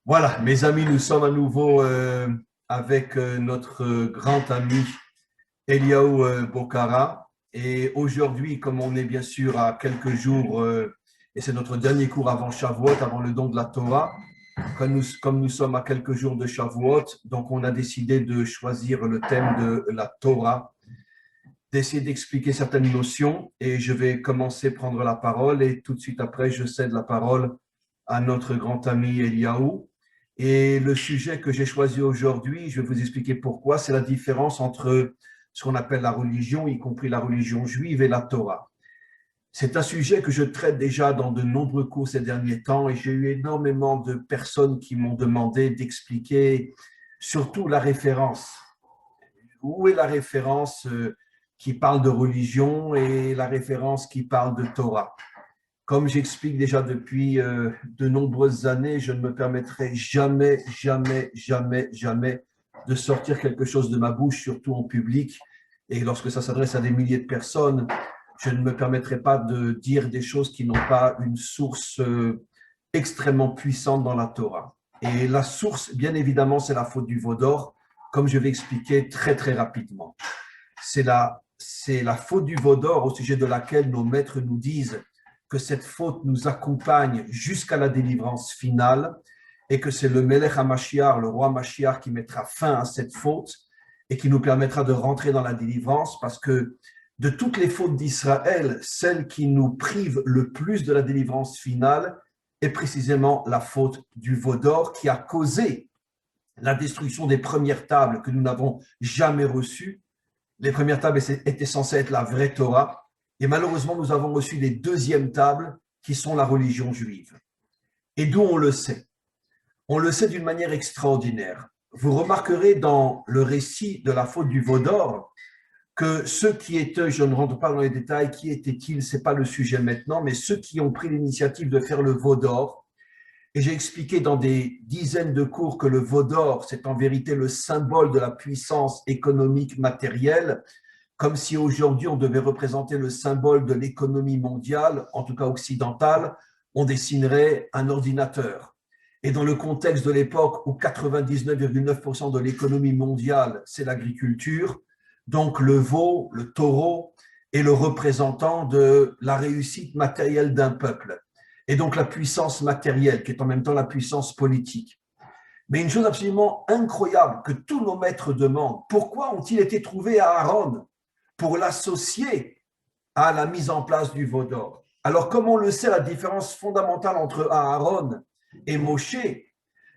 Voilà, mes amis, nous sommes à nouveau avec notre grand ami Eliaou Bocara. Et aujourd'hui, comme on est bien sûr à quelques jours, et c'est notre dernier cours avant Shavuot, avant le don de la Torah, comme nous sommes à quelques jours de Shavuot, donc on a décidé de choisir le thème de la Torah, d'essayer d'expliquer certaines notions. Et je vais commencer à prendre la parole et tout de suite après, je cède la parole à notre grand ami Eliaou. Et le sujet que j'ai choisi aujourd'hui, je vais vous expliquer pourquoi, c'est la différence entre ce qu'on appelle la religion, y compris la religion juive et la Torah. C'est un sujet que je traite déjà dans de nombreux cours ces derniers temps et j'ai eu énormément de personnes qui m'ont demandé d'expliquer surtout la référence. Où est la référence qui parle de religion et la référence qui parle de Torah? Comme j'explique déjà depuis de nombreuses années, je ne me permettrai jamais, jamais, jamais, jamais de sortir quelque chose de ma bouche, surtout en public. Et lorsque ça s'adresse à des milliers de personnes, je ne me permettrai pas de dire des choses qui n'ont pas une source extrêmement puissante dans la Torah. Et la source, bien évidemment, c'est la faute du veau d'or, comme je vais expliquer très, très rapidement. C'est la faute du veau d'or au sujet de laquelle nos maîtres nous disent que cette faute nous accompagne jusqu'à la délivrance finale et que c'est le Melech HaMashiach, le roi Mashiach, qui mettra fin à cette faute et qui nous permettra de rentrer dans la délivrance parce que de toutes les fautes d'Israël, celle qui nous prive le plus de la délivrance finale est précisément la faute du veau d'or qui a causé la destruction des premières tables que nous n'avons jamais reçues. Les premières tables étaient censées être la vraie Torah. Et malheureusement, nous avons reçu les deuxièmes tables qui sont la religion juive. Et d'où on le sait? On le sait d'une manière extraordinaire. Vous remarquerez dans le récit de la faute du veau d'or que ceux qui étaient, je ne rentre pas dans les détails, qui étaient-ils, ce n'est pas le sujet maintenant, mais ceux qui ont pris l'initiative de faire le veau d'or, et j'ai expliqué dans des dizaines de cours que le veau d'or, c'est en vérité le symbole de la puissance économique matérielle, comme si aujourd'hui on devait représenter le symbole de l'économie mondiale, en tout cas occidentale, on dessinerait un ordinateur. Et dans le contexte de l'époque où 99,9% de l'économie mondiale, c'est l'agriculture, donc le veau, le taureau, est le représentant de la réussite matérielle d'un peuple. Et donc la puissance matérielle, qui est en même temps la puissance politique. Mais une chose absolument incroyable que tous nos maîtres demandent, pourquoi ont-ils été trouvés à Aaron pour l'associer à la mise en place du veau d'or? Alors, comme on le sait, la différence fondamentale entre Aaron et Moshe,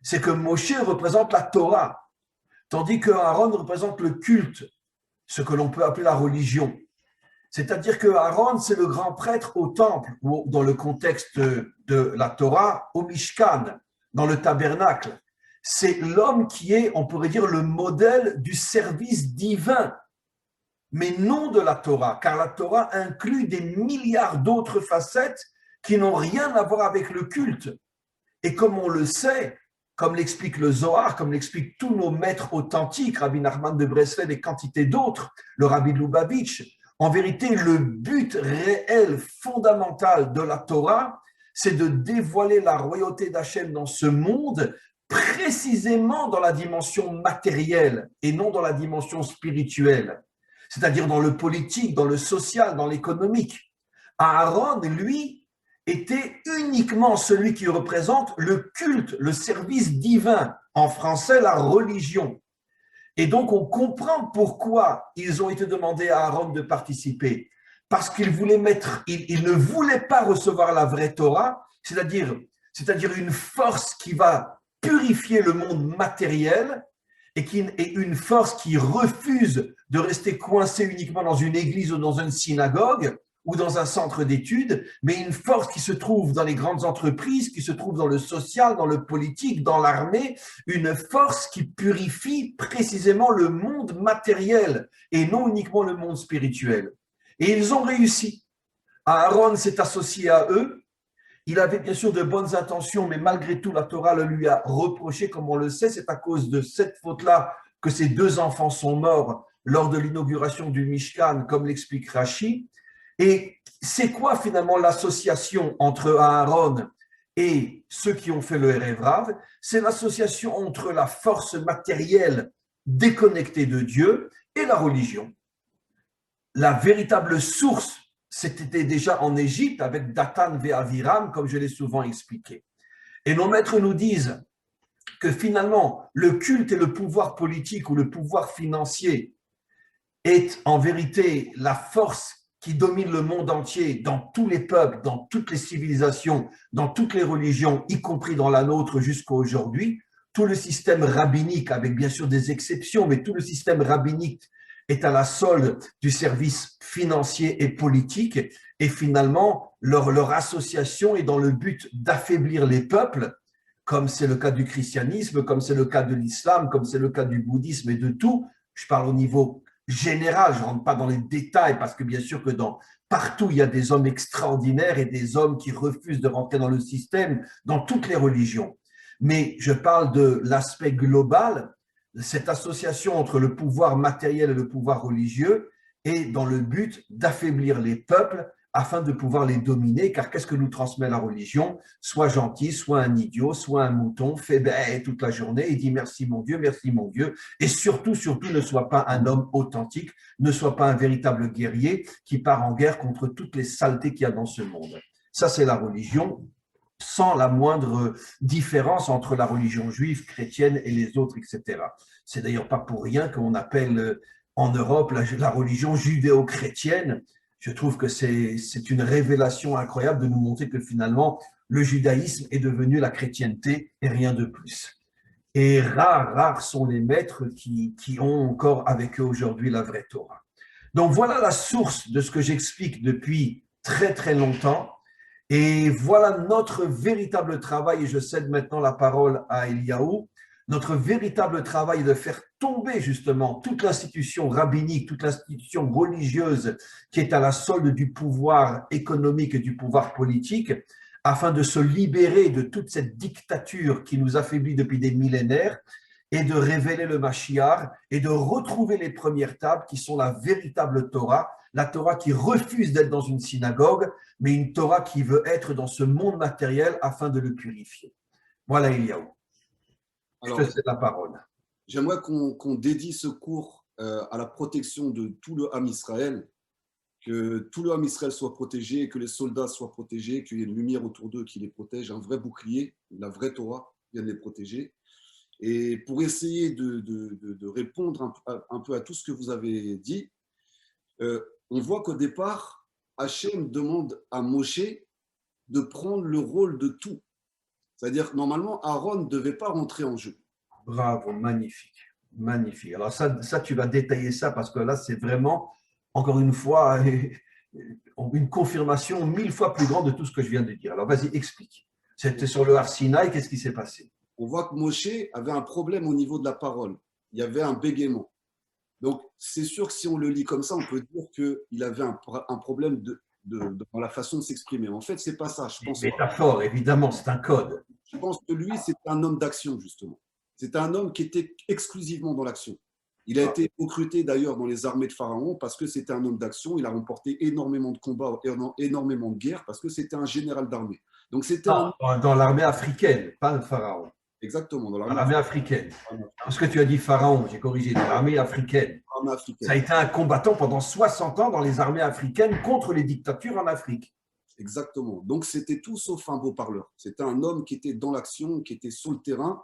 c'est que Moshe représente la Torah, tandis que Aaron représente le culte, ce que l'on peut appeler la religion. C'est-à-dire que Aaron, c'est le grand prêtre au temple, ou dans le contexte de la Torah, au Mishkan, dans le tabernacle. C'est l'homme qui est, on pourrait dire, le modèle du service divin, mais non de la Torah, car la Torah inclut des milliards d'autres facettes qui n'ont rien à voir avec le culte. Et comme on le sait, comme l'explique le Zohar, comme l'expliquent tous nos maîtres authentiques, Rabbi Nachman de Breslev et quantité d'autres, le Rabbi de Lubavitch, en vérité, le but réel, fondamental de la Torah, c'est de dévoiler la royauté d'Hachem dans ce monde, précisément dans la dimension matérielle et non dans la dimension spirituelle, c'est-à-dire dans le politique, dans le social, dans l'économique. Aaron, lui, était uniquement celui qui représente le culte, le service divin, en français la religion. Et donc on comprend pourquoi ils ont été demandés à Aaron de participer, parce qu'il ne voulait pas recevoir la vraie Torah, c'est-à-dire une force qui va purifier le monde matériel et une force qui refuse de rester coincée uniquement dans une église ou dans une synagogue ou dans un centre d'études, mais une force qui se trouve dans les grandes entreprises, qui se trouve dans le social, dans le politique, dans l'armée, une force qui purifie précisément le monde matériel et non uniquement le monde spirituel. Et ils ont réussi. Aaron s'est associé à eux. Il avait bien sûr de bonnes intentions, mais malgré tout, la Torah le lui a reproché, comme on le sait. C'est à cause de cette faute-là que ses deux enfants sont morts lors de l'inauguration du Mishkan, comme l'explique Rashi. Et c'est quoi finalement l'association entre Aaron et ceux qui ont fait le Erev Rav, c'est l'association entre la force matérielle déconnectée de Dieu et la religion. La véritable source, c'était déjà en Égypte avec Dathan et Aviram, comme je l'ai souvent expliqué. Et nos maîtres nous disent que finalement, le culte et le pouvoir politique ou le pouvoir financier est en vérité la force qui domine le monde entier dans tous les peuples, dans toutes les civilisations, dans toutes les religions, y compris dans la nôtre jusqu'à aujourd'hui. Tout le système rabbinique, avec bien sûr des exceptions, mais tout le système rabbinique est à la solde du service financier et politique. Et finalement, leur association est dans le but d'affaiblir les peuples, comme c'est le cas du christianisme, comme c'est le cas de l'islam, comme c'est le cas du bouddhisme et de tout. Je parle au niveau général, je ne rentre pas dans les détails parce que bien sûr que partout il y a des hommes extraordinaires et des hommes qui refusent de rentrer dans le système dans toutes les religions. Mais je parle de l'aspect global, cette association entre le pouvoir matériel et le pouvoir religieux est dans le but d'affaiblir les peuples afin de pouvoir les dominer, car qu'est-ce que nous transmet la religion? Soit gentil, soit un idiot, soit un mouton, fait bé toute la journée et dit merci mon Dieu, et surtout, surtout, ne sois pas un homme authentique, ne sois pas un véritable guerrier qui part en guerre contre toutes les saletés qu'il y a dans ce monde. Ça, c'est la religion, sans la moindre différence entre la religion juive, chrétienne et les autres, etc. C'est d'ailleurs pas pour rien qu'on appelle en Europe la religion judéo-chrétienne. Je trouve que c'est une révélation incroyable de nous montrer que finalement, le judaïsme est devenu la chrétienté et rien de plus. Et rares sont les maîtres qui ont encore avec eux aujourd'hui la vraie Torah. Donc voilà la source de ce que j'explique depuis très très longtemps. Et voilà notre véritable travail, et je cède maintenant la parole à Eliaou. Notre véritable travail est de faire tomber justement toute l'institution rabbinique, toute l'institution religieuse qui est à la solde du pouvoir économique et du pouvoir politique, afin de se libérer de toute cette dictature qui nous affaiblit depuis des millénaires et de révéler le Mashiach et de retrouver les premières tables qui sont la véritable Torah, la Torah qui refuse d'être dans une synagogue, mais une Torah qui veut être dans ce monde matériel afin de le purifier. Voilà, Eliaou. Je te cède la parole. J'aimerais qu'on dédie ce cours à la protection de tout le Ham Israël, que tout le Ham Israël soit protégé, que les soldats soient protégés, qu'il y ait une lumière autour d'eux qui les protège, un vrai bouclier, la vraie Torah vient de les protéger. Et pour essayer de répondre un peu à tout ce que vous avez dit, on voit qu'au départ, Hachem demande à Moshe de prendre le rôle de tout. C'est-à-dire, normalement, Aaron ne devait pas rentrer en jeu. Bravo, magnifique, magnifique. Alors ça, tu vas détailler ça parce que là, c'est vraiment, encore une fois, une confirmation 1000 fois plus grande de tout ce que je viens de dire. Alors vas-y, explique. C'était sur le Har Sinaï, qu'est-ce qui s'est passé? On voit que Moshe avait un problème au niveau de la parole. Il y avait un bégaiement. Donc, c'est sûr que si on le lit comme ça, on peut dire qu'il avait un problème dans la façon de s'exprimer. En fait, ce n'est pas ça. Je pense métaphore, évidemment, c'est un code. Je pense que lui, c'est un homme d'action, justement. C'est un homme qui était exclusivement dans l'action. Il a été recruté d'ailleurs dans les armées de Pharaon parce que c'était un homme d'action. Il a remporté énormément de combats, énormément de guerres parce que c'était un général d'armée. Donc c'était dans l'armée africaine, pas le Pharaon. Exactement, dans l'armée africaine. Parce que tu as dit Pharaon, j'ai corrigé, dans l'armée africaine. Ça a été un combattant pendant 60 ans dans les armées africaines contre les dictatures en Afrique. Exactement. Donc c'était tout sauf un beau parleur. C'était un homme qui était dans l'action, qui était sur le terrain.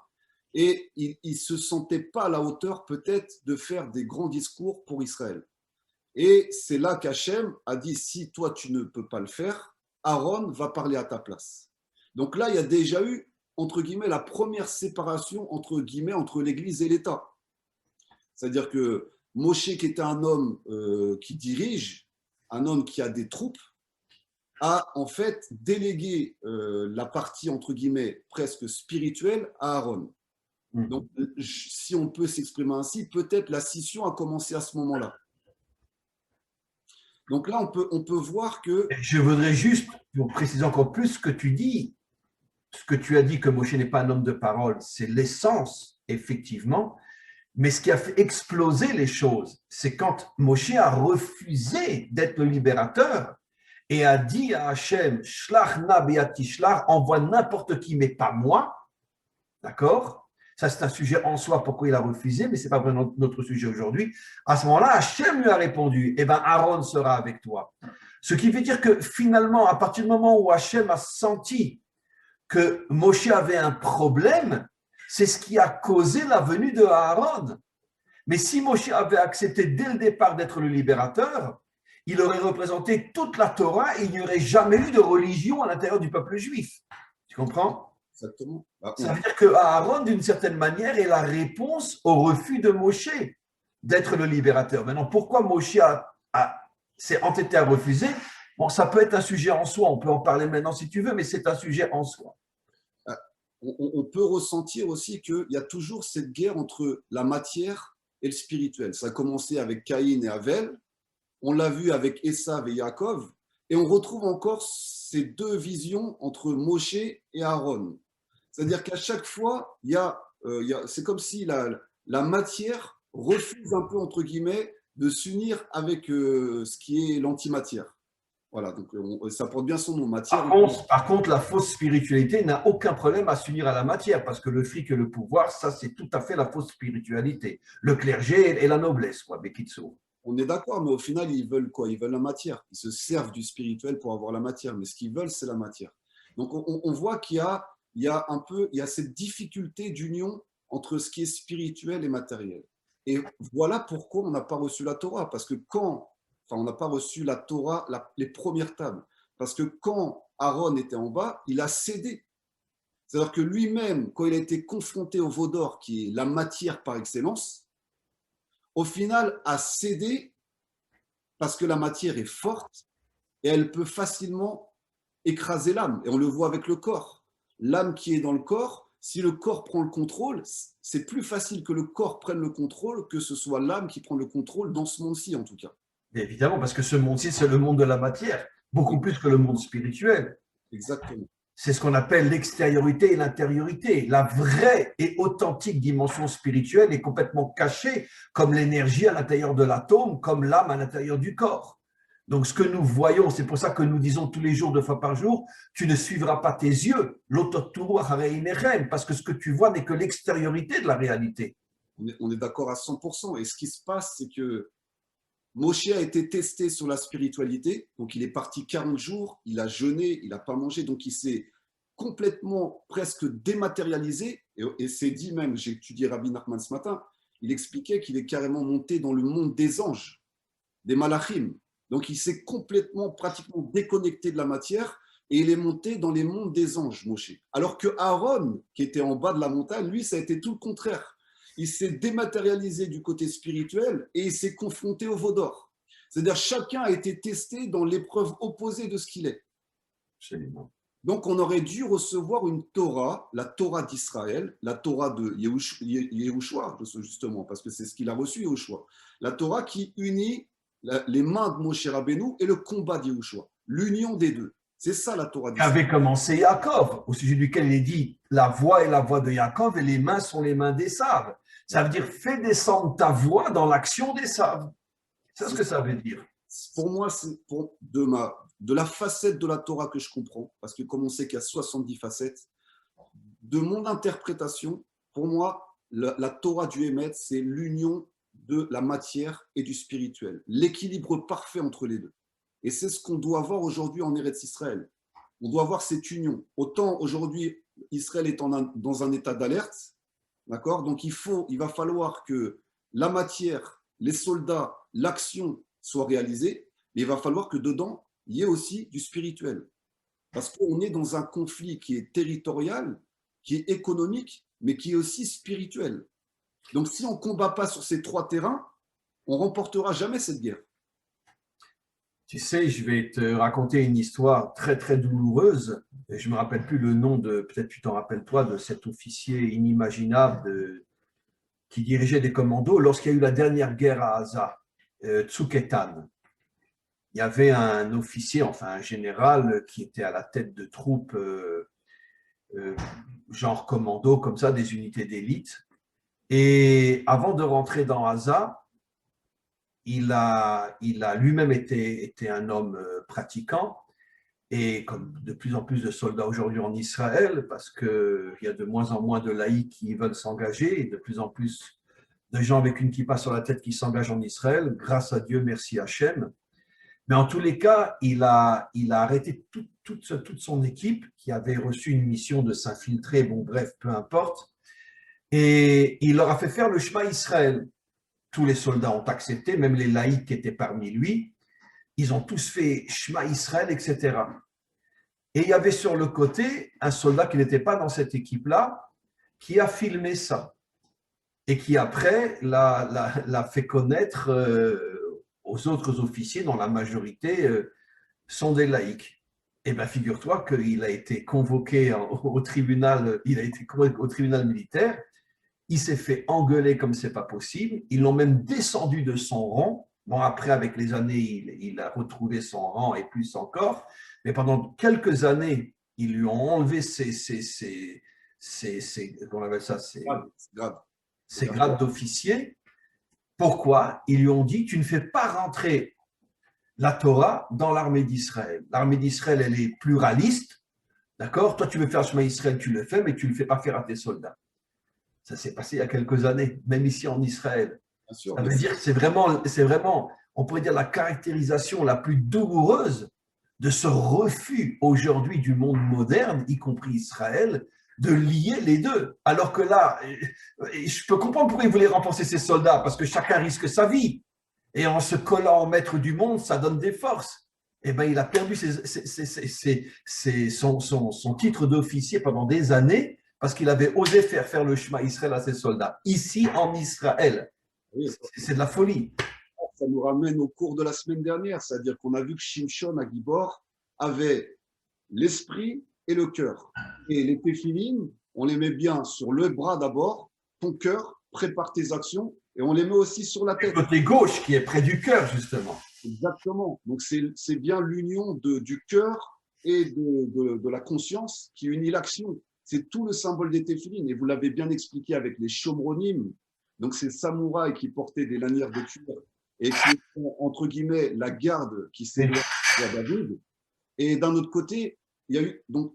Et il ne se sentait pas à la hauteur peut-être de faire des grands discours pour Israël. Et c'est là qu'Hachem a dit, si toi tu ne peux pas le faire, Aaron va parler à ta place. Donc là, il y a déjà eu, entre guillemets, la première séparation, entre guillemets, entre l'Église et l'État. C'est-à-dire que Moshe, qui était un homme qui dirige, un homme qui a des troupes, a en fait délégué la partie, entre guillemets, presque spirituelle à Aaron. Donc, si on peut s'exprimer ainsi, peut-être la scission a commencé à ce moment-là. Donc là, on peut voir que… Je voudrais juste, pour préciser encore plus ce que tu dis, ce que tu as dit que Moshe n'est pas un homme de parole, c'est l'essence, effectivement, mais ce qui a fait exploser les choses, c'est quand Moshe a refusé d'être le libérateur et a dit à Hachem, Shlach na beati shlach, envoie n'importe qui, mais pas moi. D'accord? Ça, c'est un sujet en soi, pourquoi il a refusé, mais ce n'est pas vraiment notre sujet aujourd'hui. À ce moment-là, Hachem lui a répondu, eh bien, Aaron sera avec toi. Ce qui veut dire que finalement, à partir du moment où Hachem a senti que Moshe avait un problème, c'est ce qui a causé la venue de Aaron. Mais si Moshe avait accepté dès le départ d'être le libérateur, il aurait représenté toute la Torah et il n'y aurait jamais eu de religion à l'intérieur du peuple juif. Tu comprends? Exactement. Ça veut dire que Aaron, d'une certaine manière, est la réponse au refus de Moshe d'être le libérateur. Maintenant, pourquoi Moshe s'est entêté à refuser? Bon, ça peut être un sujet en soi, on peut en parler maintenant si tu veux, mais c'est un sujet en soi. On peut ressentir aussi qu'il y a toujours cette guerre entre la matière et le spirituel. Ça a commencé avec Caïn et Abel, on l'a vu avec Esav et Yaakov, et on retrouve encore ces deux visions entre Moshe et Aaron. C'est-à-dire qu'à chaque fois, c'est comme si la matière refuse un peu, entre guillemets, de s'unir avec ce qui est l'antimatière. Voilà, donc ça porte bien son nom, matière. Par contre, la fausse spiritualité n'a aucun problème à s'unir à la matière, parce que le fric et le pouvoir, ça, c'est tout à fait la fausse spiritualité. Le clergé et la noblesse, quoi, Bekitsu. On est d'accord, mais au final, ils veulent quoi? Ils veulent la matière. Ils se servent du spirituel pour avoir la matière, mais ce qu'ils veulent, c'est la matière. Donc, on voit qu'il y a cette difficulté d'union entre ce qui est spirituel et matériel. Et voilà pourquoi on n'a pas reçu la Torah, parce que on n'a pas reçu la Torah, les premières tables, parce que quand Aaron était en bas, il a cédé. C'est-à-dire que lui-même, quand il a été confronté au veau d'or, qui est la matière par excellence, au final a cédé parce que la matière est forte et elle peut facilement écraser l'âme. Et on le voit avec le corps. L'âme qui est dans le corps, si le corps prend le contrôle, c'est plus facile que le corps prenne le contrôle que ce soit l'âme qui prend le contrôle dans ce monde-ci, en tout cas. Évidemment, parce que ce monde-ci, c'est le monde de la matière, beaucoup plus que le monde spirituel. Exactement. C'est ce qu'on appelle l'extériorité et l'intériorité. La vraie et authentique dimension spirituelle est complètement cachée, comme l'énergie à l'intérieur de l'atome, comme l'âme à l'intérieur du corps. Donc, ce que nous voyons, c'est pour ça que nous disons tous les jours, 2 fois par jour, tu ne suivras pas tes yeux, parce que ce que tu vois n'est que l'extériorité de la réalité. On est d'accord à 100%. Et ce qui se passe, c'est que Moshe a été testé sur la spiritualité, donc il est parti 40 jours, il a jeûné, il n'a pas mangé, donc il s'est complètement presque dématérialisé, et c'est dit même, j'ai étudié Rabbi Nachman ce matin, il expliquait qu'il est carrément monté dans le monde des anges, des malachim, donc il s'est complètement, pratiquement déconnecté de la matière, et il est monté dans les mondes des anges, Moshe. Alors que Aaron, qui était en bas de la montagne, lui, ça a été tout le contraire. Il s'est dématérialisé du côté spirituel et il s'est confronté au veau d'or. C'est-à-dire chacun a été testé dans l'épreuve opposée de ce qu'il est. Absolument. Donc on aurait dû recevoir une Torah, la Torah d'Israël, la Torah de Yehoshua, justement, parce que c'est ce qu'il a reçu, Yehoshua. La Torah qui unit les mains de Moshe Rabbeinu et le combat de Yehoshua, l'union des deux. C'est ça la Torah d'Israël. Qu'avait commencé Yaakov, au sujet duquel il est dit la voix est la voix de Yaakov et les mains sont les mains d'Esav. Ça veut dire fais descendre ta voix dans l'action d'Esav. C'est ce que ça veut dire. Pour moi, c'est de la facette de la Torah que je comprends, parce que comme on sait qu'il y a 70 facettes, de mon interprétation, pour moi, la Torah du Hémet, c'est l'union de la matière et du spirituel, l'équilibre parfait entre les deux. Et c'est ce qu'on doit voir aujourd'hui en Eretz Israël. On doit voir cette union. Autant aujourd'hui, Israël est dans un état d'alerte, d'accord? Donc il va falloir que la matière, les soldats, l'action soient réalisés, mais il va falloir que dedans, il y ait aussi du spirituel. Parce qu'on est dans un conflit qui est territorial, qui est économique, mais qui est aussi spirituel. Donc si on ne combat pas sur ces 3 terrains, on ne remportera jamais cette guerre. Tu sais, je vais te raconter une histoire très, très douloureuse. Et je ne me rappelle plus le nom peut-être tu t'en rappelles toi, de cet officier inimaginable qui dirigeait des commandos lorsqu'il y a eu la dernière guerre à Gaza, Tsuketan. Il y avait un officier, enfin un général, qui était à la tête de troupes genre commando, comme ça, des unités d'élite. Et avant de rentrer dans Gaza, il a lui-même été un homme pratiquant, et comme de plus en plus de soldats aujourd'hui en Israël, parce qu'il y a de moins en moins de laïcs qui veulent s'engager, et de plus en plus de gens avec une kippa sur la tête qui s'engagent en Israël, grâce à Dieu, merci Hachem. Mais en tous les cas, il a arrêté toute son équipe qui avait reçu une mission de s'infiltrer, bon bref, peu importe, et il leur a fait faire le Shema Israël. Tous les soldats ont accepté, même les laïcs qui étaient parmi lui, ils ont tous fait Shema Israël, etc. Et il y avait sur le côté un soldat qui n'était pas dans cette équipe-là, qui a filmé ça et qui après l'a fait connaître aux autres officiers, dont la majorité sont des laïcs. Eh bien, figure-toi qu'il a été convoqué au tribunal, il a été convoqué au tribunal militaire, il s'est fait engueuler comme c'est pas possible, ils l'ont même descendu de son rang. Bon, après, avec les années, il a retrouvé son rang et plus encore, mais pendant quelques années, ils lui ont enlevé comment on appelle ça, ses grades d'officier. Pourquoi? Ils lui ont dit, tu ne fais pas rentrer la Torah dans l'armée d'Israël. L'armée d'Israël, elle est pluraliste, d'accord? Toi, tu veux faire Shema Israël, tu le fais, mais tu ne le fais pas faire à tes soldats. Ça s'est passé il y a quelques années, même ici en Israël. Bien sûr, ça veut dire que c'est vraiment, on pourrait dire, la caractérisation la plus douloureuse de ce refus aujourd'hui du monde moderne, y compris Israël, de lier les deux. Alors que là, je peux comprendre pourquoi il voulait renforcer ses soldats, parce que chacun risque sa vie. Et en se collant au maître du monde, ça donne des forces. Eh bien, il a perdu son titre d'officier pendant des années parce qu'il avait osé faire le Shema Israël à ses soldats. Ici, en Israël, c'est de la folie. Ça nous ramène au cours de la semaine dernière, c'est-à-dire qu'on a vu que Shimshon à Gibor avait l'esprit et le cœur. Et les téphilines, on les met bien sur le bras d'abord, ton cœur, prépare tes actions, et on les met aussi sur la tête. Le côté gauche qui est près du cœur, justement. Exactement. Donc, c'est bien l'union du cœur et de la conscience qui unit l'action. C'est tout le symbole des téphilines. Et vous l'avez bien expliqué avec les shomronim. Donc, ces samouraïs qui portaient des lanières de cuir et qui ont, entre guillemets, la garde qui s'élève vers David. Et d'un autre côté, il y a eu donc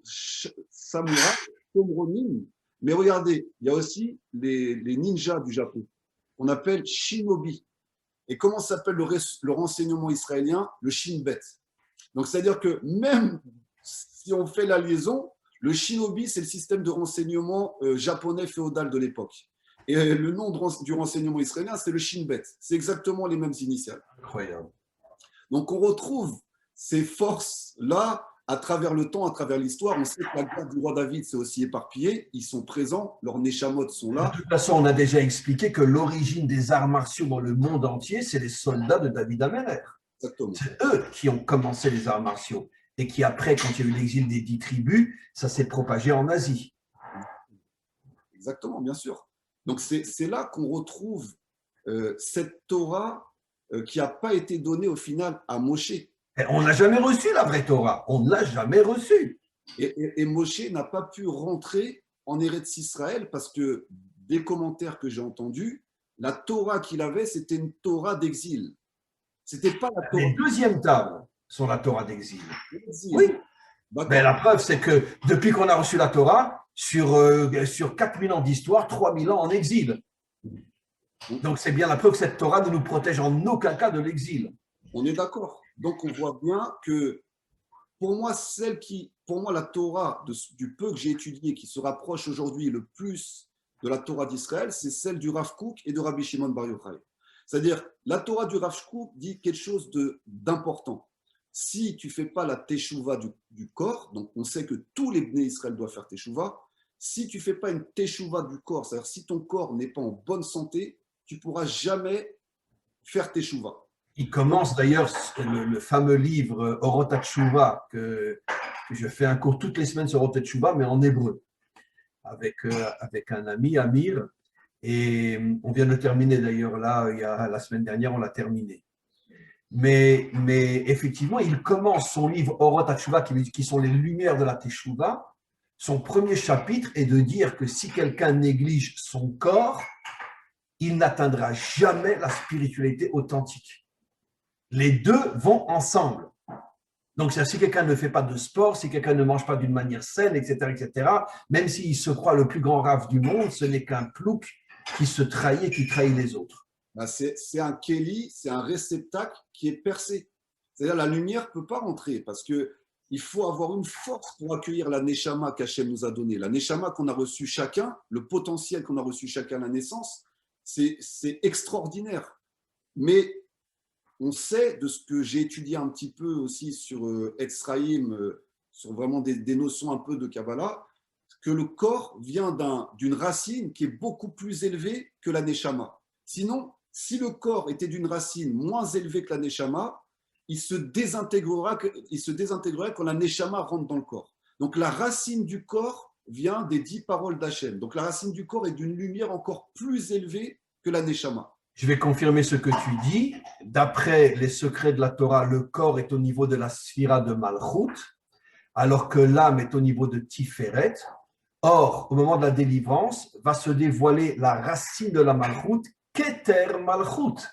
samouraï, shomronim. Mais regardez, il y a aussi les ninjas du Japon qu'on appelle shinobi. Et comment s'appelle le renseignement israélien? Le Shin Bet. Donc, c'est-à-dire que même si on fait la liaison, le Shinobi, c'est le système de renseignement japonais féodal de l'époque. Et le nom du renseignement israélien, c'est le Shin Bet. C'est exactement les mêmes initiales. Incroyable. Donc, on retrouve ces forces-là à travers le temps, à travers l'histoire. On sait que la guerre du roi David s'est aussi éparpillée. Ils sont présents, leurs Neshamot sont là. De toute façon, on a déjà expliqué que l'origine des arts martiaux dans le monde entier, c'est les soldats de David Améler. Exactement. C'est eux qui ont commencé les arts martiaux. Et qui, après, quand il y a eu l'exil des 10 tribus, ça s'est propagé en Asie. Exactement, bien sûr. Donc, c'est là qu'on retrouve cette Torah qui n'a pas été donnée au final à Moshe. Et on n'a jamais reçu la vraie Torah. On ne l'a jamais reçue. Et Moshe n'a pas pu rentrer en Eretz Israël parce que des commentaires que j'ai entendus, la Torah qu'il avait, c'était une Torah d'exil. C'était pas la Torah. Les deuxièmes tables sont la Torah d'exil. Oui. Mais la preuve, c'est que depuis qu'on a reçu la Torah, sur 4000 ans d'histoire, 3000 ans en exil. Donc c'est bien la preuve que cette Torah ne nous protège en aucun cas de l'exil. On est d'accord. Donc on voit bien que pour moi, la Torah du peu que j'ai étudié, qui se rapproche aujourd'hui le plus de la Torah d'Israël, c'est celle du Rav Kook et de Rabbi Shimon Bar Yochai. C'est-à-dire, la Torah du Rav Kook dit quelque chose d'important. Si tu ne fais pas la teshuva du corps, donc on sait que tous les Bnei Israël doivent faire teshuva, si tu ne fais pas une teshuva du corps, c'est-à-dire si ton corps n'est pas en bonne santé, tu ne pourras jamais faire teshuva. Il commence d'ailleurs le fameux livre Orot HaTeshuva, que je fais un cours toutes les semaines sur Orot HaTeshuva, mais en hébreu, avec un ami, Amir, et on vient de terminer d'ailleurs là, la semaine dernière, on l'a terminé. Mais effectivement, il commence son livre Orot HaTeshuva, qui sont les lumières de la Teshuva. Son premier chapitre est de dire que si quelqu'un néglige son corps, il n'atteindra jamais la spiritualité authentique. Les deux vont ensemble. Donc, si quelqu'un ne fait pas de sport, si quelqu'un ne mange pas d'une manière saine, etc., même s'il se croit le plus grand rave du monde, ce n'est qu'un plouc qui se trahit et qui trahit les autres. Ben, c'est un kéli, c'est un réceptacle qui est percé. C'est-à-dire la lumière ne peut pas rentrer parce qu'il faut avoir une force pour accueillir la Neshama qu'Hachem nous a donnée. La Neshama qu'on a reçue chacun, le potentiel qu'on a reçu chacun à la naissance, c'est extraordinaire. Mais on sait, de ce que j'ai étudié un petit peu aussi sur Etzraïm, sur vraiment des notions un peu de Kabbalah, que le corps vient d'une racine qui est beaucoup plus élevée que la Neshama. Sinon, si le corps était d'une racine moins élevée que la Neshama, il se désintégrerait quand la Neshama rentre dans le corps. Donc la racine du corps vient des 10 paroles d'Hachem. Donc la racine du corps est d'une lumière encore plus élevée que la Neshama. Je vais confirmer ce que tu dis. D'après les secrets de la Torah, le corps est au niveau de la sphira de Malchut, alors que l'âme est au niveau de Tiferet. Or, au moment de la délivrance, va se dévoiler la racine de la Malchut, Keter Malchut.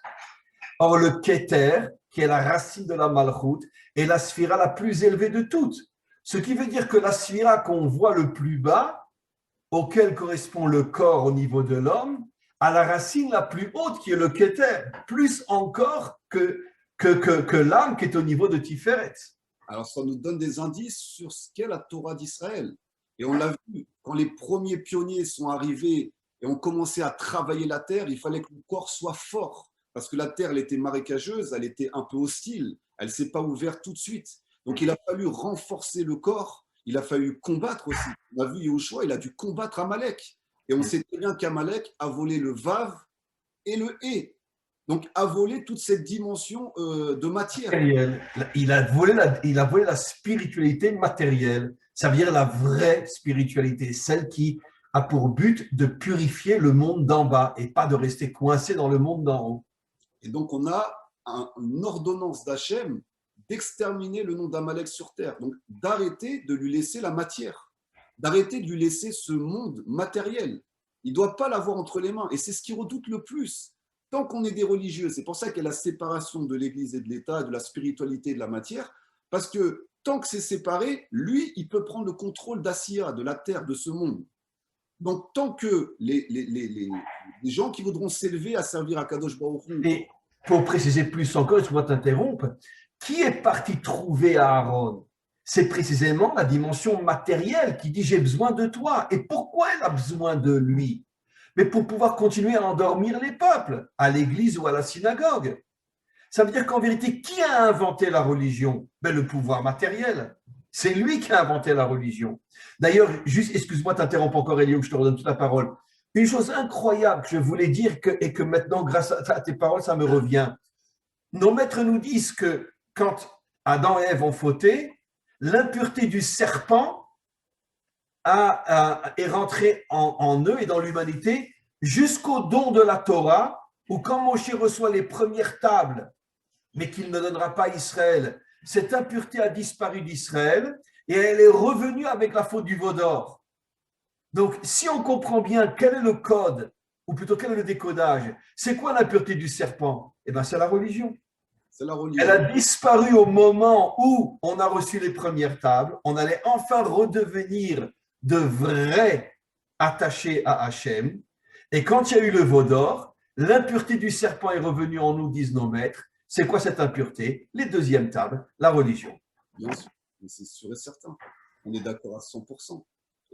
Or, le Keter, qui est la racine de la Malchut, est la sphira la plus élevée de toutes. Ce qui veut dire que la sphira qu'on voit le plus bas, auquel correspond le corps au niveau de l'homme, a la racine la plus haute qui est le Keter, plus encore que l'âme qui est au niveau de Tiferet. Alors, ça nous donne des indices sur ce qu'est la Torah d'Israël. Et on l'a vu, quand les premiers pionniers sont arrivés et ont commencé à travailler la terre, il fallait que le corps soit fort. Parce que la terre, elle était marécageuse, elle était un peu hostile, elle ne s'est pas ouverte tout de suite. Donc, il a fallu renforcer le corps, il a fallu combattre aussi. On a vu Yehoshua, il a dû combattre Amalek. Et on sait très bien qu'Amalek a volé le Vav et le Hé. Donc, a volé toute cette dimension de matière. Il a volé la spiritualité matérielle, ça veut dire la vraie spiritualité, celle qui a pour but de purifier le monde d'en bas et pas de rester coincé dans le monde d'en haut. Et donc, on a une ordonnance d'Hachem d'exterminer le nom d'Amalek sur terre, donc d'arrêter de lui laisser la matière, d'arrêter de lui laisser ce monde matériel. Il ne doit pas l'avoir entre les mains. Et c'est ce qu'il redoute le plus. Tant qu'on est des religieux, c'est pour ça qu'il y a la séparation de l'Église et de l'État, de la spiritualité et de la matière, parce que tant que c'est séparé, lui, il peut prendre le contrôle d'Assia, de la terre, de ce monde. Donc, tant que les gens qui voudront s'élever à servir à Kadosh Baruch Hu… Et pour préciser plus encore, excuse-moi t'interrompre, qui est parti trouver Aaron? C'est précisément la dimension matérielle qui dit j'ai besoin de toi. Et pourquoi elle a besoin de lui? Mais pour pouvoir continuer à endormir les peuples, à l'église ou à la synagogue. Ça veut dire qu'en vérité, qui a inventé la religion? Ben, le pouvoir matériel. C'est lui qui a inventé la religion. D'ailleurs, juste, excuse-moi, t'interromps encore, Elio, je te redonne toute la parole. Une chose incroyable que je voulais dire et que maintenant, grâce à tes paroles, ça me revient. Nos maîtres nous disent que quand Adam et Ève ont fauté, l'impureté du serpent est rentrée en eux et dans l'humanité jusqu'au don de la Torah, où quand Moshe reçoit les premières tables, mais qu'il ne donnera pas à Israël, cette impureté a disparu d'Israël et elle est revenue avec la faute du veau d'or. Donc, si on comprend bien quel est le code, ou plutôt quel est le décodage, c'est quoi l'impureté du serpent? Eh bien, c'est la religion. C'est la religion. Elle a disparu au moment où on a reçu les premières tables. On allait enfin redevenir de vrais attachés à Hachem. Et quand il y a eu le veau d'or, l'impureté du serpent est revenue en nous, disent nos maîtres. C'est quoi cette impureté? Les deuxièmes tables, la religion. Bien sûr, c'est sûr et certain. On est d'accord à 100%.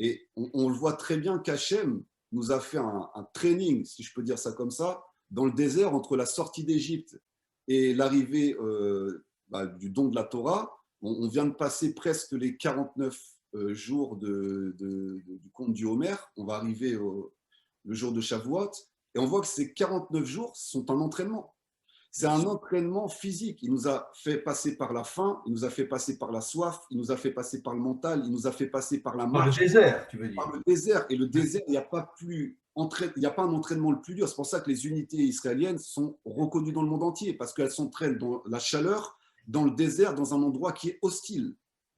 Et on le voit très bien qu'Hachem nous a fait un training, si je peux dire ça comme ça, dans le désert entre la sortie d'Égypte et l'arrivée du don de la Torah. On vient de passer presque les 49 jours du conte du Homer. On va arriver le jour de Shavuot. Et on voit que ces 49 jours sont un entraînement. C'est un entraînement physique. Il nous a fait passer par la faim, il nous a fait passer par la soif, il nous a fait passer par le mental, il nous a fait passer par la marche. Par le désert, tu veux dire. Par le désert. Et le désert, il n'y a pas un entraînement le plus dur. C'est pour ça que les unités israéliennes sont reconnues dans le monde entier, parce qu'elles s'entraînent dans la chaleur, dans le désert, dans un endroit qui est hostile.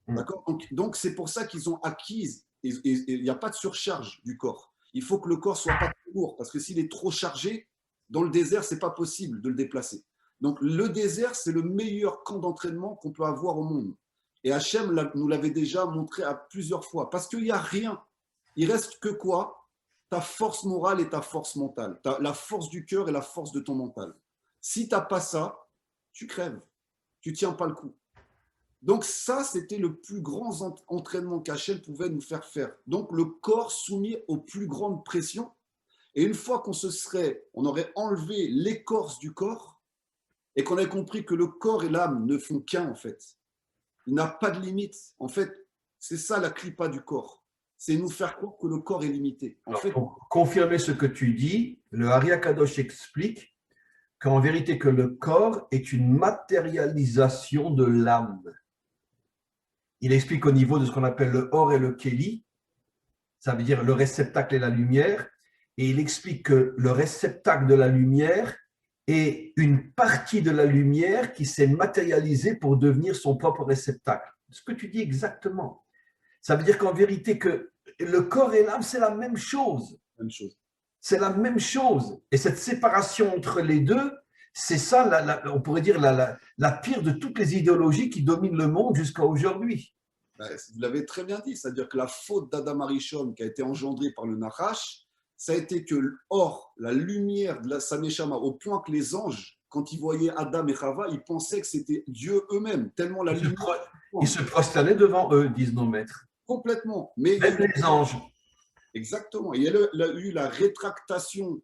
D'accord ? Donc, c'est pour ça qu'ils ont acquis, et il n'y a pas de surcharge du corps. Il faut que le corps ne soit pas trop lourd, parce que s'il est trop chargé, dans le désert, ce n'est pas possible de le déplacer. Donc, le désert, c'est le meilleur camp d'entraînement qu'on peut avoir au monde. Et Hachem nous l'avait déjà montré à plusieurs fois. Parce qu'il n'y a rien. Il reste que quoi? Ta force morale et ta force mentale. La force du cœur et la force de ton mental. Si tu n'as pas ça, tu crèves. Tu ne tiens pas le coup. Donc ça, c'était le plus grand entraînement qu'Hachem pouvait nous faire faire. Donc le corps soumis aux plus grandes pressions. Et une fois on aurait enlevé l'écorce du corps et qu'on ait compris que le corps et l'âme ne font qu'un en fait. Il n'a pas de limite. En fait, c'est ça la clipa du corps. C'est nous faire croire que le corps est limité. Pour confirmer ce que tu dis, le Ari Akadosh explique qu'en vérité que le corps est une matérialisation de l'âme. Il explique au niveau de ce qu'on appelle le or et le kéli, ça veut dire le réceptacle et la lumière, et il explique que le réceptacle de la lumière est une partie de la lumière qui s'est matérialisée pour devenir son propre réceptacle. Ce que tu dis exactement. Ça veut dire qu'en vérité que le corps et l'âme, c'est la même chose. C'est la même chose. Et cette séparation entre les deux, c'est ça, on pourrait dire, la pire de toutes les idéologies qui dominent le monde jusqu'à aujourd'hui. Vous l'avez très bien dit, c'est-à-dire que la faute d'Adam Arishon qui a été engendrée par le Nachash, ça a été que la lumière de la Sameshama, au point que les anges, quand ils voyaient Adam et Chava, ils pensaient que c'était Dieu eux-mêmes, tellement la lumière… Ils se prosternaient devant eux, disent nos maîtres. Complètement. Mais même les anges. Exactement. Il y a eu la rétractation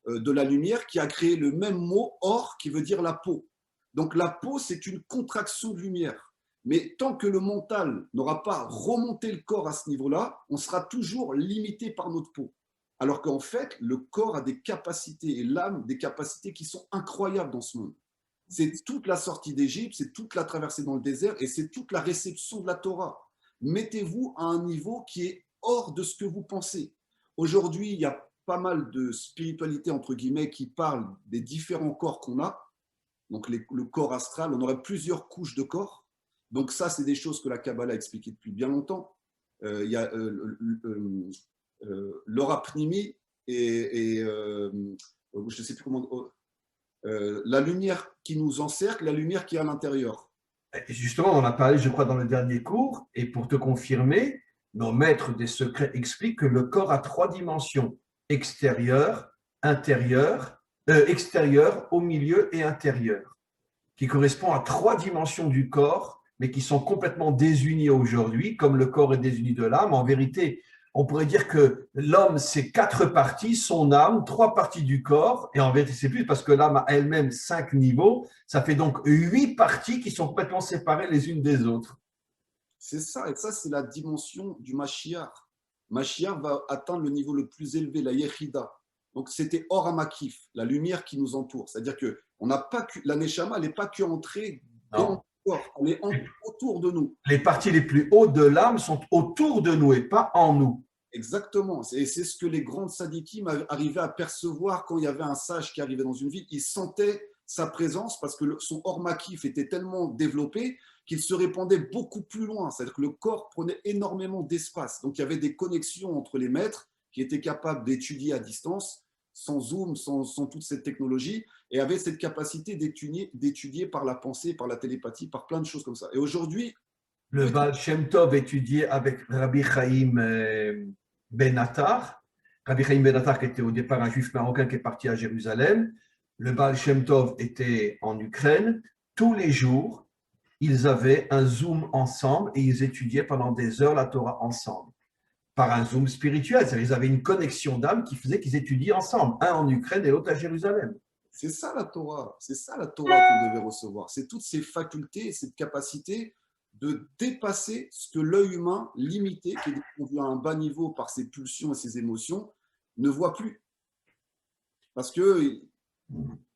de la lumière qui a créé le même mot or qui veut dire la peau. Donc la peau, c'est une contraction de lumière. Mais tant que le mental n'aura pas remonté le corps à ce niveau-là, on sera toujours limité par notre peau. Alors qu'en fait, le corps a des capacités et l'âme des capacités qui sont incroyables dans ce monde. C'est toute la sortie d'Égypte, c'est toute la traversée dans le désert et c'est toute la réception de la Torah. Mettez-vous à un niveau qui est hors de ce que vous pensez. Aujourd'hui, il y a pas mal de spiritualité, entre guillemets, qui parlent des différents corps qu'on a. Donc, le corps astral, on aurait plusieurs couches de corps. Donc, ça, c'est des choses que la Kabbalah a expliquées depuis bien longtemps. Il y a l'aura pnimi et je ne sais plus comment… la lumière qui nous encercle, la lumière qui est à l'intérieur. Justement, on en a parlé, je crois, dans le dernier cours, et pour te confirmer, nos maîtres des secrets expliquent que le corps a 3 dimensions, extérieure, intérieure, extérieure, au milieu et intérieure, qui correspondent à 3 dimensions du corps, mais qui sont complètement désunies aujourd'hui, comme le corps est désuni de l'âme. En vérité, on pourrait dire que l'homme, c'est 4 parties, son âme, 3 parties du corps, et en vérité, c'est plus parce que l'âme a elle-même 5 niveaux, ça fait donc 8 parties qui sont complètement séparées les unes des autres. C'est ça, et ça, c'est la dimension du Mashiach. Mashiach va atteindre le niveau le plus élevé, la Yechida. Donc, c'était Or Hamakif, la lumière qui nous entoure. C'est-à-dire que la Neshama, elle n'est pas qu'entrée dans le corps, elle est autour de nous. Les parties les plus hautes de l'âme sont autour de nous et pas en nous. Exactement. Et c'est ce que les grandes sadikim arrivaient à percevoir quand il y avait un sage qui arrivait dans une ville. Ils sentaient sa présence parce que son Or Makif était tellement développé qu'il se répandait beaucoup plus loin. C'est-à-dire que le corps prenait énormément d'espace. Donc, il y avait des connexions entre les maîtres qui étaient capables d'étudier à distance, sans Zoom, sans toute cette technologie, et avaient cette capacité d'étudier par la pensée, par la télépathie, par plein de choses comme ça. Et aujourd'hui… Le Baal Shem Tov étudiait avec Rabbi Chaim Ben Attar. Rabbi Chaim Ben Attar, qui était au départ un juif marocain qui est parti à Jérusalem. Le Baal Shem Tov était en Ukraine. Tous les jours, ils avaient un Zoom ensemble et ils étudiaient pendant des heures la Torah ensemble. Par un Zoom spirituel. C'est-à-dire qu'ils avaient une connexion d'âme qui faisait qu'ils étudiaient ensemble, un en Ukraine et l'autre à Jérusalem. C'est ça la Torah. C'est ça la Torah qu'on devait recevoir. C'est toutes ces facultés, cette capacité de dépasser ce que l'œil humain limité, qui est descendu à un bas niveau par ses pulsions et ses émotions, ne voit plus. Parce qu'il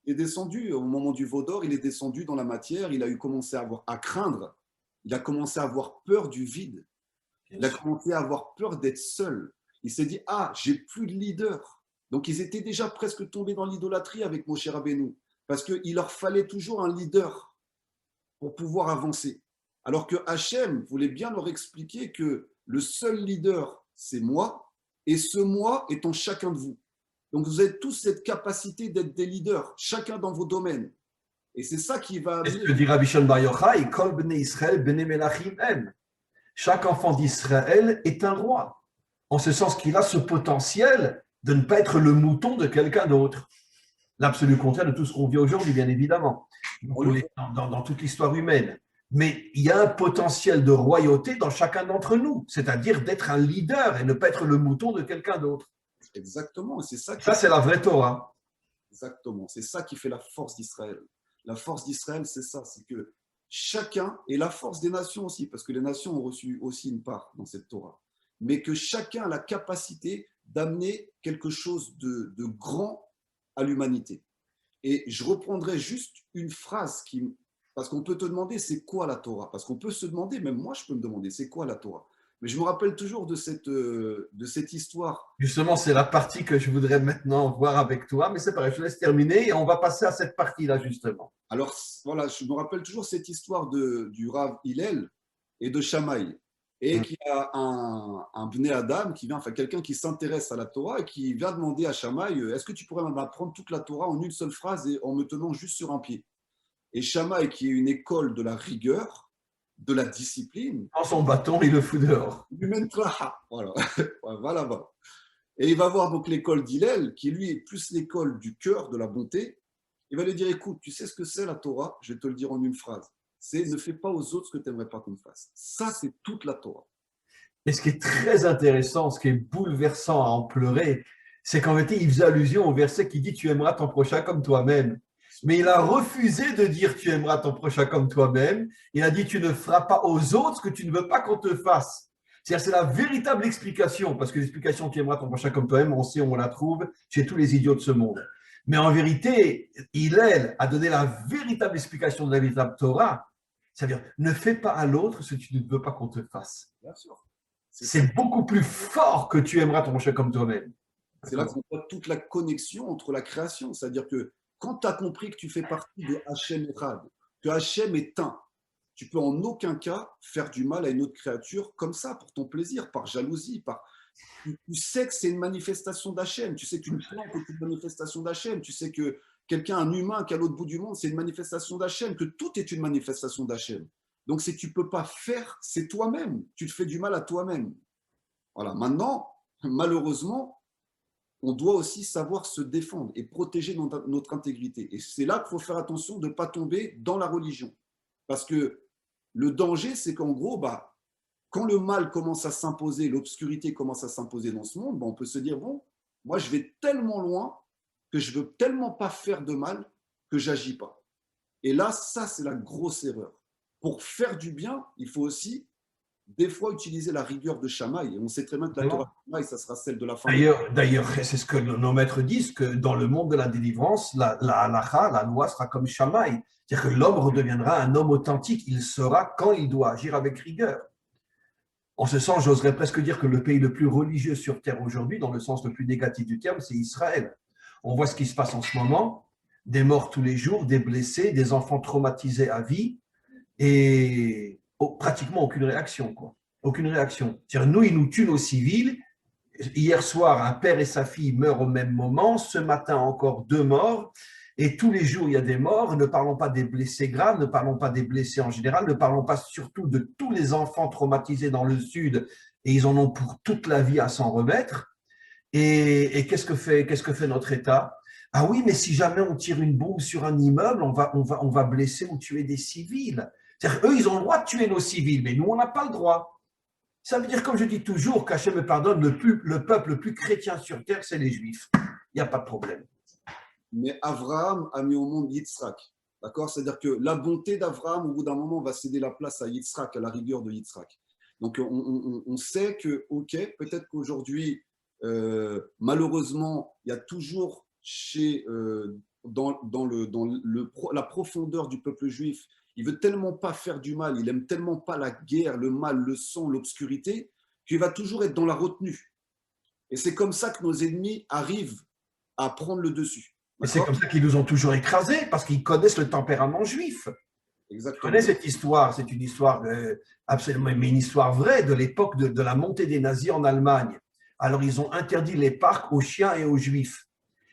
est descendu, au moment du veau d'or, il est descendu dans la matière, il a commencé à craindre, il a commencé à avoir peur du vide, il a commencé à avoir peur d'être seul. Il s'est dit, j'ai plus de leader. Donc ils étaient déjà presque tombés dans l'idolâtrie avec Moshe Rabbeinu, parce qu'il leur fallait toujours un leader pour pouvoir avancer. Alors que Hachem voulait bien leur expliquer que le seul leader, c'est moi, et ce moi est en chacun de vous. Donc vous avez tous cette capacité d'être des leaders, chacun dans vos domaines. Et c'est ça qui va C'est ce amener. que dit Rabbi Shimon Bar Yochai, Kol bnei Israël bnei melachim hem. Chaque enfant d'Israël est un roi, en ce sens qu'il a ce potentiel de ne pas être le mouton de quelqu'un d'autre. L'absolu contraire de tout ce qu'on vit aujourd'hui, bien évidemment, dans toute l'histoire humaine. Mais il y a un potentiel de royauté dans chacun d'entre nous, c'est-à-dire d'être un leader et ne pas être le mouton de quelqu'un d'autre. Exactement. Ça, c'est la vraie Torah. Exactement. C'est ça qui fait la force d'Israël. La force d'Israël, c'est ça, c'est que chacun, et la force des nations aussi, parce que les nations ont reçu aussi une part dans cette Torah, mais que chacun a la capacité d'amener quelque chose de grand à l'humanité. Et je reprendrai juste une phrase qui, parce qu'on peut te demander c'est quoi la Torah, parce qu'on peut se demander, même moi je peux me demander c'est quoi la Torah. Mais je me rappelle toujours de cette histoire. Justement, c'est la partie que je voudrais maintenant voir avec toi, mais c'est pareil, je te laisse terminer et on va passer à cette partie-là, justement. Alors voilà, je me rappelle toujours cette histoire du Rav Hillel et de Shammai. Et qu'il y a un Bnei Adam qui vient, enfin quelqu'un qui s'intéresse à la Torah et qui vient demander à Shammai, est-ce que tu pourrais m'apprendre toute la Torah en une seule phrase et en me tenant juste sur un pied? Et Shammai, qui est une école de la rigueur, de la discipline, Prends son bâton, il le fout dehors. lui mène voilà. Voilà. Et il va voir donc l'école d'Hillel, qui lui est plus l'école du cœur, de la bonté. Il va lui dire, écoute, tu sais ce que c'est la Torah? Je vais te le dire en une phrase. C'est ne fais pas aux autres ce que tu n'aimerais pas qu'on fasse. Ça, c'est toute la Torah. Et ce qui est très intéressant, ce qui est bouleversant à en pleurer, c'est qu'en réalité, il faisait allusion au verset qui dit « Tu aimeras ton prochain comme toi-même ». Mais il a refusé de dire « Tu aimeras ton prochain comme toi-même ». Il a dit « Tu ne feras pas aux autres ce que tu ne veux pas qu'on te fasse ». C'est-à-dire, c'est la véritable explication, parce que l'explication « Tu aimeras ton prochain comme toi-même », on sait, on la trouve chez tous les idiots de ce monde. Mais en vérité, Hillel a donné la véritable explication de la véritable Torah, c'est-à-dire « Ne fais pas à l'autre ce que tu ne veux pas qu'on te fasse ». Bien sûr. C'est beaucoup plus fort que tu aimeras ton prochain comme toi-même. C'est là qu'on voit toute la connexion entre la création. C'est-à-dire que quand tu as compris que tu fais partie de Hachem Echad, que Hachem est un, tu peux en aucun cas faire du mal à une autre créature comme ça, pour ton plaisir, par jalousie, tu sais que c'est une manifestation d'Hachem, tu sais qu'une plante est une manifestation d'Hachem, tu sais que quelqu'un, un humain qui est à l'autre bout du monde, c'est une manifestation d'Hachem, que tout est une manifestation d'Hachem. Donc, si tu ne peux pas faire, c'est toi-même. Tu te fais du mal à toi-même. Voilà. Maintenant, malheureusement, on doit aussi savoir se défendre et protéger notre intégrité. Et c'est là qu'il faut faire attention de ne pas tomber dans la religion. Parce que le danger, c'est qu'en gros, quand le mal commence à s'imposer, l'obscurité commence à s'imposer dans ce monde, on peut se dire, bon, moi, je vais tellement loin que je ne veux tellement pas faire de mal que j'agis pas. Et là, ça, c'est la grosse erreur. Pour faire du bien, il faut aussi, des fois, utiliser la rigueur de Shammai. Et on sait très bien que la Torah de Shammai, ça sera celle de la fin. D'ailleurs, c'est ce que nos maîtres disent, que dans le monde de la délivrance, la halacha, la loi sera comme Shammai. C'est-à-dire que l'homme redeviendra un homme authentique. Il saura quand il doit agir avec rigueur. En ce sens, j'oserais presque dire que le pays le plus religieux sur Terre aujourd'hui, dans le sens le plus négatif du terme, c'est Israël. On voit ce qui se passe en ce moment, des morts tous les jours, des blessés, des enfants traumatisés à vie, et pratiquement aucune réaction, quoi. Aucune réaction. C'est-à-dire, nous, ils nous tuent nos civils. Hier soir, un père et sa fille meurent au même moment. Ce matin, encore 2 morts. Et tous les jours, il y a des morts. Ne parlons pas des blessés graves, ne parlons pas des blessés en général, ne parlons pas surtout de tous les enfants traumatisés dans le Sud. Et ils en ont pour toute la vie à s'en remettre. Et qu'est-ce que fait notre État? Ah oui, mais si jamais on tire une bombe sur un immeuble, on va blesser ou tuer des civils. C'est-à-dire, eux, ils ont le droit de tuer nos civils, mais nous, on n'a pas le droit. Ça veut dire, comme je dis toujours, qu'Hachem me pardonne, le peuple le plus chrétien sur terre, c'est les Juifs. Il n'y a pas de problème. Mais Abraham a mis au monde Yitzhak. D'accord? C'est-à-dire que la bonté d'Abraham, au bout d'un moment, va céder la place à Yitzhak, à la rigueur de Yitzhak. Donc, on sait que, OK, peut-être qu'aujourd'hui, malheureusement, il y a toujours dans la profondeur du peuple juif, il veut tellement pas faire du mal, il aime tellement pas la guerre, le mal, le sang, l'obscurité, qu'il va toujours être dans la retenue. Et c'est comme ça que nos ennemis arrivent à prendre le dessus. Et c'est comme ça qu'ils nous ont toujours écrasés, parce qu'ils connaissent le tempérament juif. Exactement. Je connais cette histoire, c'est une histoire absolument, mais une histoire vraie de l'époque de la montée des nazis en Allemagne. Alors, ils ont interdit les parcs aux chiens et aux juifs.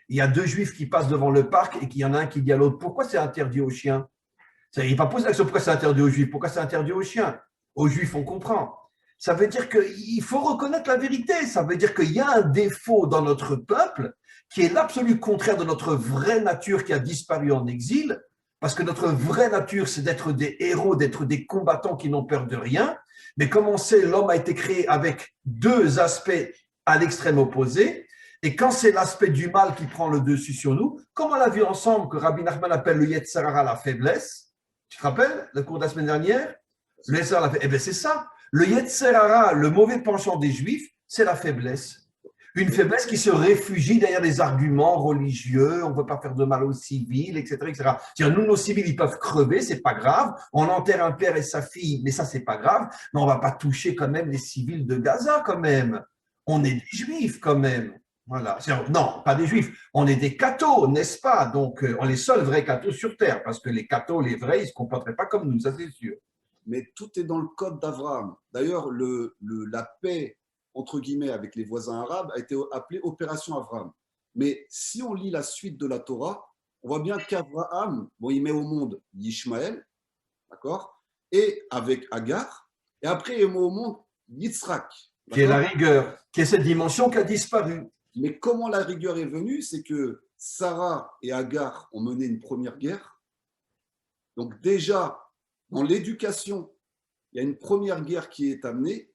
il y a deux juifs qui passent devant le parc et qu'il y en a un qui dit à l'autre, pourquoi c'est interdit aux chiens? Il ne va pas poser la question pourquoi c'est interdit aux juifs, pourquoi c'est interdit aux chiens? Aux juifs, on comprend. Ça veut dire qu'il faut reconnaître la vérité. Ça veut dire qu'il y a un défaut dans notre peuple qui est l'absolu contraire de notre vraie nature qui a disparu en exil, parce que notre vraie nature, c'est d'être des héros, d'être des combattants qui n'ont peur de rien. Mais comme on sait, l'homme a été créé avec deux aspects à l'extrême opposé. Et quand c'est l'aspect du mal qui prend le dessus sur nous, comme on l'a vu ensemble que Rabbi Nachman appelle le Yetzer Hara la faiblesse, tu te rappelles le cours de la semaine dernière? Le Yetzer Hara, eh bien c'est ça. Le Yetzer Hara, le mauvais penchant des Juifs, c'est la faiblesse. Une faiblesse qui se réfugie derrière des arguments religieux, on ne veut pas faire de mal aux civils, etc. etc. Nous, nos civils, ils peuvent crever, c'est pas grave. On enterre un père et sa fille, mais ça, c'est pas grave. Mais on ne va pas toucher quand même les civils de Gaza, quand même. On est des Juifs, quand même. Voilà. Non, pas des Juifs. On est des cathos, n'est-ce pas? Donc, on est les seuls vrais cathos sur Terre, parce que les cathos, les vrais, ils ne se comporteraient pas comme nous, ça c'est sûr. Mais tout est dans le code d'Abraham. D'ailleurs, la paix entre guillemets, avec les voisins arabes, a été appelée Opération Abraham. Mais si on lit la suite de la Torah, on voit bien qu'Abraham, bon, il met au monde Ishmaël, d'accord, et avec Agar, et après il met au monde Yitzhak. Qui est la rigueur, qui est cette dimension qui a disparu. Mais comment la rigueur est venue, c'est que Sarah et Agar ont mené une première guerre. Donc déjà, dans l'éducation, il y a une première guerre qui est amenée.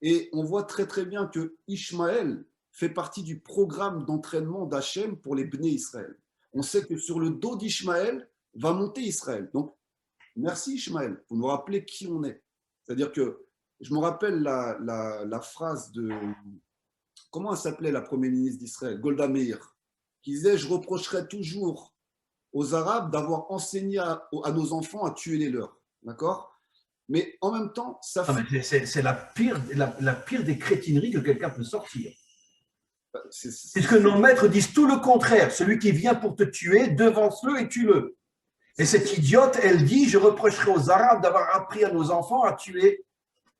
Et on voit très très bien que Ishmaël fait partie du programme d'entraînement d'Hachem pour les Bnei Israël. On sait que sur le dos d'Ishmaël va monter Israël. Donc, merci Ishmaël, vous nous rappelez qui on est. C'est-à-dire que je me rappelle la phrase de, comment elle s'appelait la première ministre d'Israël, Golda Meir, qui disait « Je reprocherai toujours aux Arabes d'avoir enseigné à nos enfants à tuer les leurs. » D'accord ? Mais en même temps, ça fait… C'est la pire des crétineries que quelqu'un peut sortir. Puisque nos maîtres disent tout le contraire. Celui qui vient pour te tuer, devance-le et tue-le. Et cette idiote, elle dit, je reprocherai aux Arabes d'avoir appris à nos enfants à tuer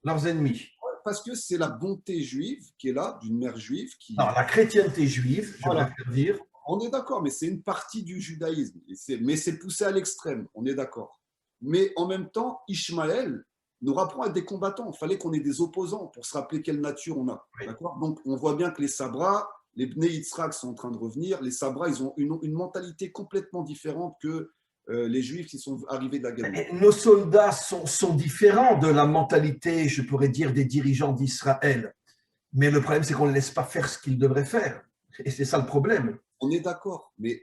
leurs ennemis. Parce que c'est la bonté juive qui est là, d'une mère juive qui… Non, la chrétienté juive, je préfère dire. On est d'accord, mais c'est une partie du judaïsme. Mais c'est poussé à l'extrême, on est d'accord. Mais en même temps, Ishmaël nous rapprend à être des combattants. Il fallait qu'on ait des opposants pour se rappeler quelle nature on a. Oui. D'accord ? Donc, on voit bien que les Sabras, les Bnei Yitzhak sont en train de revenir. Les Sabras, ils ont une mentalité complètement différente que les Juifs qui sont arrivés de la Galilée. Nos soldats sont différents de la mentalité, je pourrais dire, des dirigeants d'Israël. Mais le problème, c'est qu'on ne les laisse pas faire ce qu'ils devraient faire. Et c'est ça le problème. On est d'accord. Mais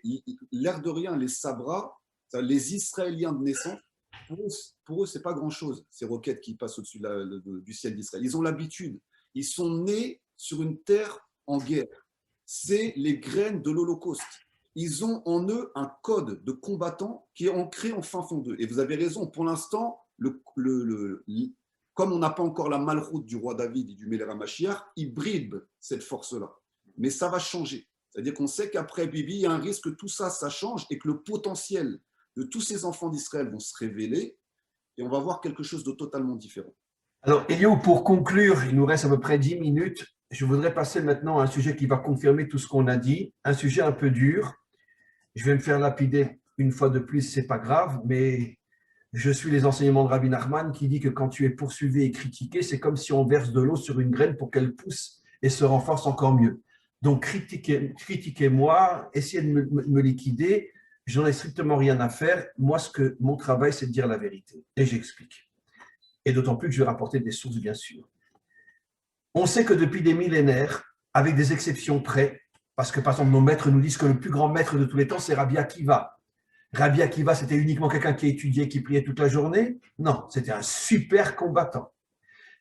l'air de rien, les Sabras, les Israéliens de naissance, pour eux, ce n'est pas grand-chose, ces roquettes qui passent au-dessus du ciel d'Israël. Ils ont l'habitude. Ils sont nés sur une terre en guerre. C'est les graines de l'Holocauste. Ils ont en eux un code de combattant qui est ancré en fin fond d'eux. Et vous avez raison, pour l'instant, comme on n'a pas encore la malroute du roi David et du Melech HaMashiach, ils brident cette force-là. Mais ça va changer. C'est-à-dire qu'on sait qu'après Bibi, il y a un risque que tout ça, ça change et que le potentiel de tous ces enfants d'Israël vont se révéler et on va voir quelque chose de totalement différent. Alors, Eliou, pour conclure, il nous reste à peu près 10 minutes. Je voudrais passer maintenant à un sujet qui va confirmer tout ce qu'on a dit, un sujet un peu dur. Je vais me faire lapider une fois de plus, ce n'est pas grave, mais je suis les enseignements de Rabbi Nachman qui dit que quand tu es poursuivi et critiqué, c'est comme si on verse de l'eau sur une graine pour qu'elle pousse et se renforce encore mieux. Donc, critiquez-moi, essayez de me liquider. Je n'en ai strictement rien à faire. Moi, mon travail, c'est de dire la vérité. Et j'explique. Et d'autant plus que je vais rapporter des sources, bien sûr. On sait que depuis des millénaires, avec des exceptions près, parce que par exemple, nos maîtres nous disent que le plus grand maître de tous les temps, c'est Rabbi Akiva. Rabbi Akiva, c'était uniquement quelqu'un qui étudiait, qui priait toute la journée? Non, c'était un super combattant.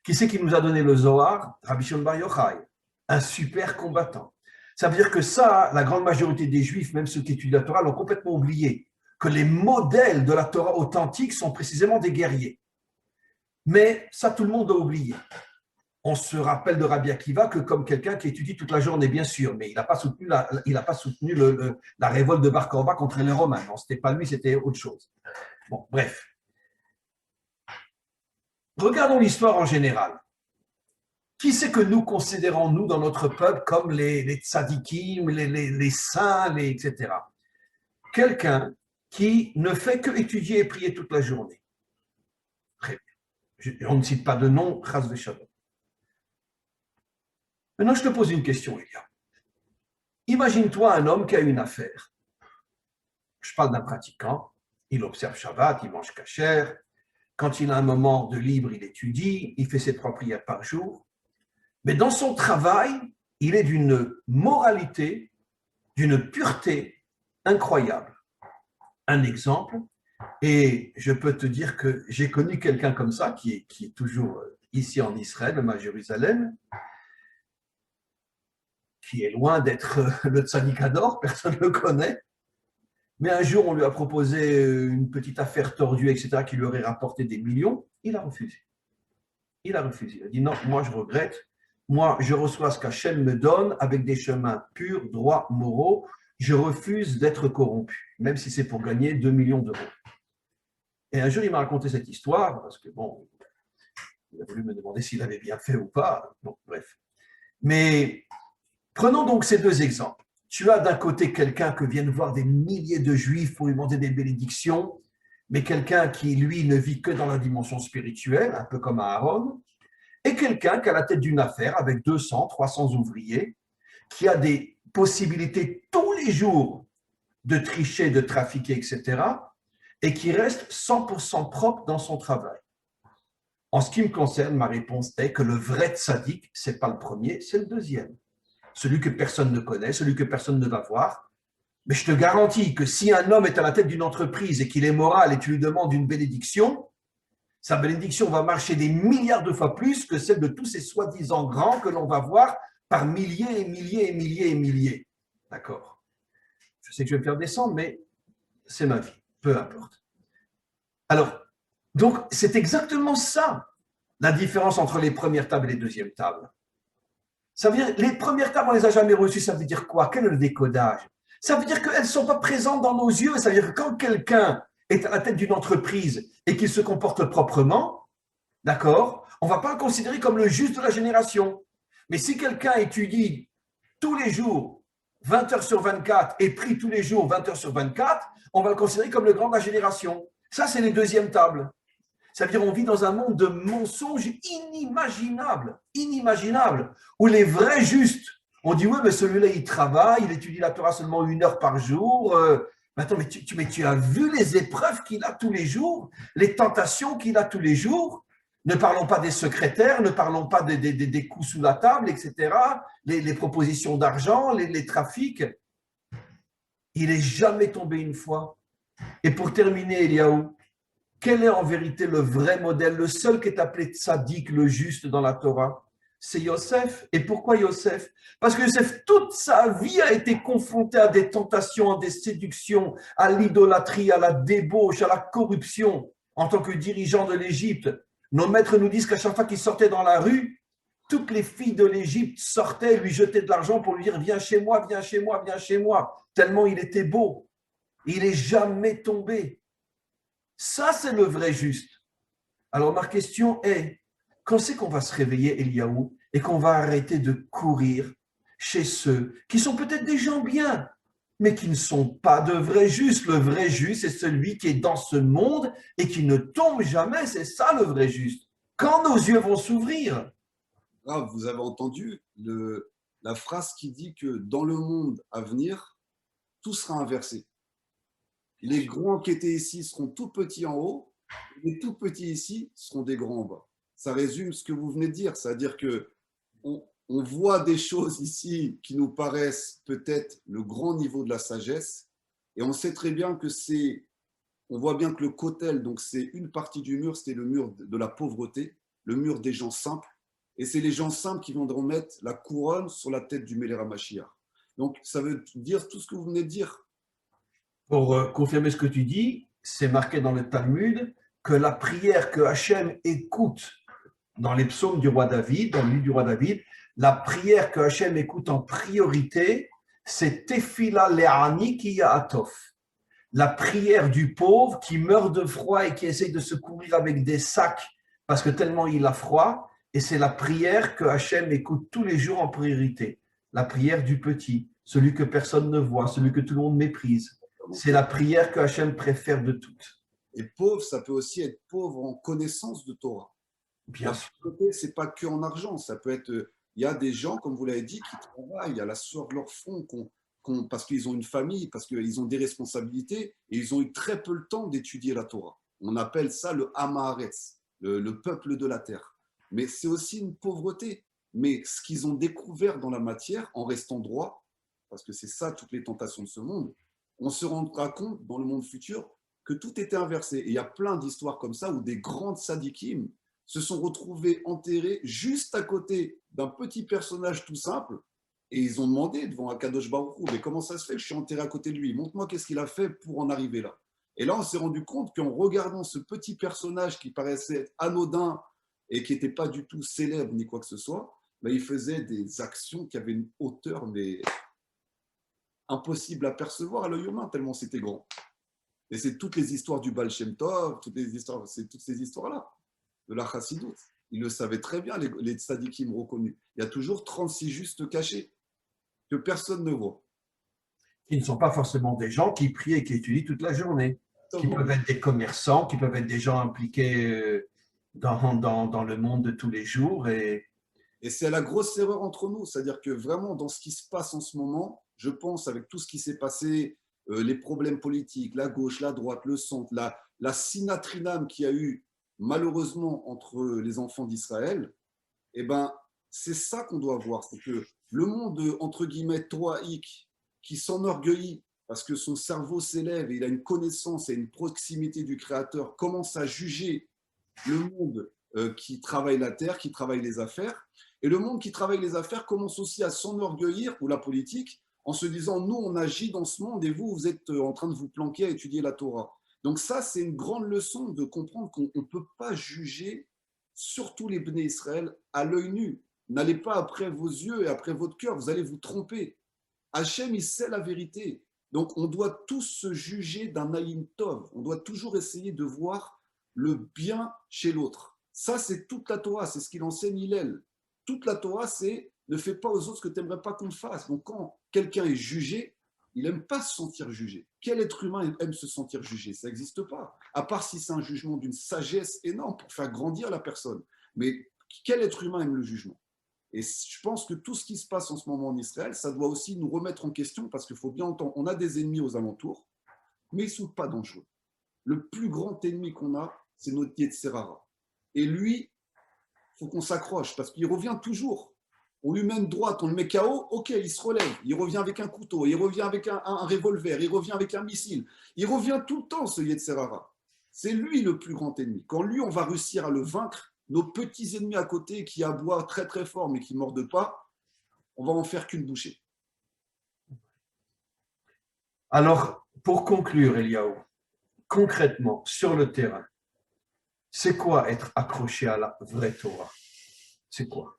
Qui c'est qui nous a donné le Zohar? Rabbi Shimon Bar Yochai, un super combattant. Ça veut dire que ça, la grande majorité des Juifs, même ceux qui étudient la Torah, l'ont complètement oublié, que les modèles de la Torah authentique sont précisément des guerriers. Mais ça, tout le monde a oublié. On se rappelle de Rabbi Akiva que comme quelqu'un qui étudie toute la journée, bien sûr, mais il n'a pas soutenu, la révolte de Bar Korba contre les Romains. Non, ce n'était pas lui, c'était autre chose. Bon, bref. Regardons l'histoire en général. Qui c'est que nous considérons, nous, dans notre peuple, comme les tzadikim, les saints, etc. Quelqu'un qui ne fait que étudier et prier toute la journée. Très bien. On ne cite pas de nom, chas v'shalom. Maintenant, je te pose une question, Elia. Imagine-toi un homme qui a une affaire. Je parle d'un pratiquant, il observe Shabbat, il mange kasher. Quand il a un moment de libre, il étudie, il fait ses 3 prières par jour. Mais dans son travail, il est d'une moralité, d'une pureté incroyable. Un exemple, et je peux te dire que j'ai connu quelqu'un comme ça, qui est toujours ici en Israël, même à Jérusalem, qui est loin d'être le tzadikador, personne ne le connaît. Mais un jour, on lui a proposé une petite affaire tordue, etc., qui lui aurait rapporté des millions. Il a refusé. Il a refusé. Il a dit non, moi je regrette. Moi, je reçois ce qu'Hachem me donne avec des chemins purs, droits, moraux. Je refuse d'être corrompu, même si c'est pour gagner 2 millions d'euros. Et un jour, il m'a raconté cette histoire, parce que bon, il a voulu me demander s'il avait bien fait ou pas. Bon, bref. Mais prenons donc ces 2 exemples. Tu as d'un côté quelqu'un que viennent voir des milliers de juifs pour lui demander des bénédictions, mais quelqu'un qui, lui, ne vit que dans la dimension spirituelle, un peu comme Aaron, et quelqu'un qui a la tête d'une affaire avec 200, 300 ouvriers, qui a des possibilités tous les jours de tricher, de trafiquer, etc., et qui reste 100% propre dans son travail. En ce qui me concerne, ma réponse est que le vrai tzaddik, ce n'est pas le premier, c'est le deuxième. Celui que personne ne connaît, celui que personne ne va voir. Mais je te garantis que si un homme est à la tête d'une entreprise et qu'il est moral et tu lui demandes une bénédiction, sa bénédiction va marcher des milliards de fois plus que celle de tous ces soi-disant grands que l'on va voir par milliers et milliers et milliers et milliers. D'accord? Je sais que je vais me faire descendre, mais c'est ma vie, peu importe. Alors, donc, c'est exactement ça, la différence entre les premières tables et les deuxièmes tables. Ça veut dire, les premières tables, on ne les a jamais reçues, ça veut dire quoi? Quel est le décodage? Ça veut dire qu'elles ne sont pas présentes dans nos yeux, ça veut dire que quand quelqu'un est à la tête d'une entreprise et qu'il se comporte proprement, d'accord, on ne va pas le considérer comme le juste de la génération. Mais si quelqu'un étudie tous les jours, 20 heures sur 24, et prie tous les jours, 20 heures sur 24, on va le considérer comme le grand de la génération. Ça, c'est les deuxièmes tables. Ça veut dire qu'on vit dans un monde de mensonges inimaginables, où les vrais justes, on dit, ouais, mais celui-là, il travaille, il étudie la Torah seulement 1 heure par jour. Mais attends, mais tu as vu les épreuves qu'il a tous les jours, les tentations qu'il a tous les jours? Ne parlons pas des secrétaires, ne parlons pas des coups sous la table, etc., les propositions d'argent, les trafics. Il n'est jamais tombé une fois. Et pour terminer, Eliaou, quel est en vérité le vrai modèle, le seul qui est appelé tzaddik, le juste dans la Torah? C'est Yosef. Et pourquoi Yosef? Parce que Yosef, toute sa vie, a été confronté à des tentations, à des séductions, à l'idolâtrie, à la débauche, à la corruption. En tant que dirigeant de l'Égypte, nos maîtres nous disent qu'à chaque fois qu'il sortait dans la rue, toutes les filles de l'Égypte sortaient, lui jetaient de l'argent pour lui dire « Viens chez moi, viens chez moi, viens chez moi », tellement il était beau. Il n'est jamais tombé. Ça, c'est le vrai juste. Alors, ma question est, quand c'est qu'on va se réveiller, Eliaou, et qu'on va arrêter de courir chez ceux qui sont peut-être des gens bien, mais qui ne sont pas de vrais justes? Le vrai juste, c'est celui qui est dans ce monde et qui ne tombe jamais. C'est ça le vrai juste. Quand nos yeux vont s'ouvrir. Ah, vous avez entendu la phrase qui dit que dans le monde à venir, tout sera inversé. Les grands qui étaient ici seront tout petits en haut, et les tout petits ici seront des grands en bas. Ça résume ce que vous venez de dire, c'est-à-dire que on voit des choses ici qui nous paraissent peut-être le grand niveau de la sagesse, et on sait très bien que on voit bien que le kotel, donc c'est une partie du mur, c'était le mur de la pauvreté, le mur des gens simples, et c'est les gens simples qui viendront mettre la couronne sur la tête du Mélera Mashiach. Donc ça veut dire tout ce que vous venez de dire. Pour confirmer ce que tu dis, c'est marqué dans le Talmud que la prière que Hachem écoute dans les psaumes du roi David, dans le livre du roi David, la prière que Hachem écoute en priorité, c'est Tefila Le'ani ki ya'atof. La prière du pauvre qui meurt de froid et qui essaye de se couvrir avec des sacs parce que tellement il a froid, Et c'est la prière que Hachem écoute tous les jours en priorité. La prière du petit, celui que personne ne voit, celui que tout le monde méprise. C'est la prière que Hachem préfère de toutes. Et pauvre, ça peut aussi être pauvre en connaissance de Torah. Bien La sûr. pauvreté, ce n'est pas que en argent. Ça peut être. Il y a des gens, comme vous l'avez dit, qui travaillent à la sueur de leur front, parce qu'ils ont une famille, parce qu'ils ont des responsabilités, et ils ont eu très peu le temps d'étudier la Torah. On appelle ça le Hamaharetz, le peuple de la terre. Mais c'est aussi une pauvreté. Mais ce qu'ils ont découvert dans la matière, en restant droit, parce que c'est ça toutes les tentations de ce monde, on se rendra compte dans le monde futur que tout était inversé. Et il y a plein d'histoires comme ça où des grandes sadikim se sont retrouvés enterrés juste à côté d'un petit personnage tout simple. Et ils ont demandé devant Akadosh Baruch Hu, mais comment ça se fait que je suis enterré à côté de lui? Montre-moi qu'est-ce qu'il a fait pour en arriver là. Et là, on s'est rendu compte qu'en regardant ce petit personnage qui paraissait anodin et qui n'était pas du tout célèbre ni quoi que ce soit, ben, il faisait des actions qui avaient une hauteur mais impossible à percevoir à l'œil humain, tellement c'était grand. Et c'est toutes les histoires du Baal Shem Tov, c'est toutes ces histoires-là, de la Chassidoute. Ils le savaient très bien, les tzadikim reconnus. Il y a toujours 36 justes cachés que personne ne voit. Qui ne sont pas forcément des gens qui prient et qui étudient toute la journée. Qui peuvent être des commerçants, qui peuvent être des gens impliqués dans le monde de tous les jours. Et c'est la grosse erreur entre nous. C'est-à-dire que vraiment, dans ce qui se passe en ce moment, je pense, avec tout ce qui s'est passé, les problèmes politiques, la gauche, la droite, le centre, la sinatrinam qu'il y a eu malheureusement entre les enfants d'Israël, eh ben, c'est ça qu'on doit voir. C'est que le monde, entre guillemets, troaïque, qui s'enorgueillit parce que son cerveau s'élève et il a une connaissance et une proximité du Créateur, commence à juger le monde qui travaille la terre, qui travaille les affaires. Et le monde qui travaille les affaires commence aussi à s'enorgueillir, ou la politique, en se disant, nous, on agit dans ce monde et vous, vous êtes en train de vous planquer à étudier la Torah. Donc ça, c'est une grande leçon de comprendre qu'on ne peut pas juger, surtout les Bnei Israël, à l'œil nu. N'allez pas après vos yeux et après votre cœur, vous allez vous tromper. Hachem, il sait la vérité. Donc on doit tous se juger d'un aïn tov. On doit toujours essayer de voir le bien chez l'autre. Ça, c'est toute la Torah, c'est ce qu'il enseigne Hillel. Toute la Torah, c'est ne fais pas aux autres ce que tu n'aimerais pas qu'on fasse. Donc quand quelqu'un est jugé, il n'aime pas se sentir jugé. Quel être humain aime se sentir jugé? Ça n'existe pas. À part si c'est un jugement d'une sagesse énorme pour faire grandir la personne. Mais quel être humain aime le jugement? Et je pense que tout ce qui se passe en ce moment en Israël, ça doit aussi nous remettre en question parce qu'il faut bien entendre, on a des ennemis aux alentours, mais ils ne sont pas dangereux. Le plus grand ennemi qu'on a, c'est notre Yetzer Hara. Et lui, il faut qu'on s'accroche parce qu'il revient toujours. On lui met une droite, on le met KO, ok, il se relève, il revient avec un couteau, il revient avec un revolver, il revient avec un missile. Il revient tout le temps, ce Yetzer Hara. C'est lui le plus grand ennemi. Quand lui, on va réussir à le vaincre, nos petits ennemis à côté qui aboient très très fort mais qui ne mordent pas, on va en faire qu'une bouchée. alors, pour conclure, Eliaou, concrètement, sur le terrain, c'est quoi être accroché à la vraie Torah? C'est quoi?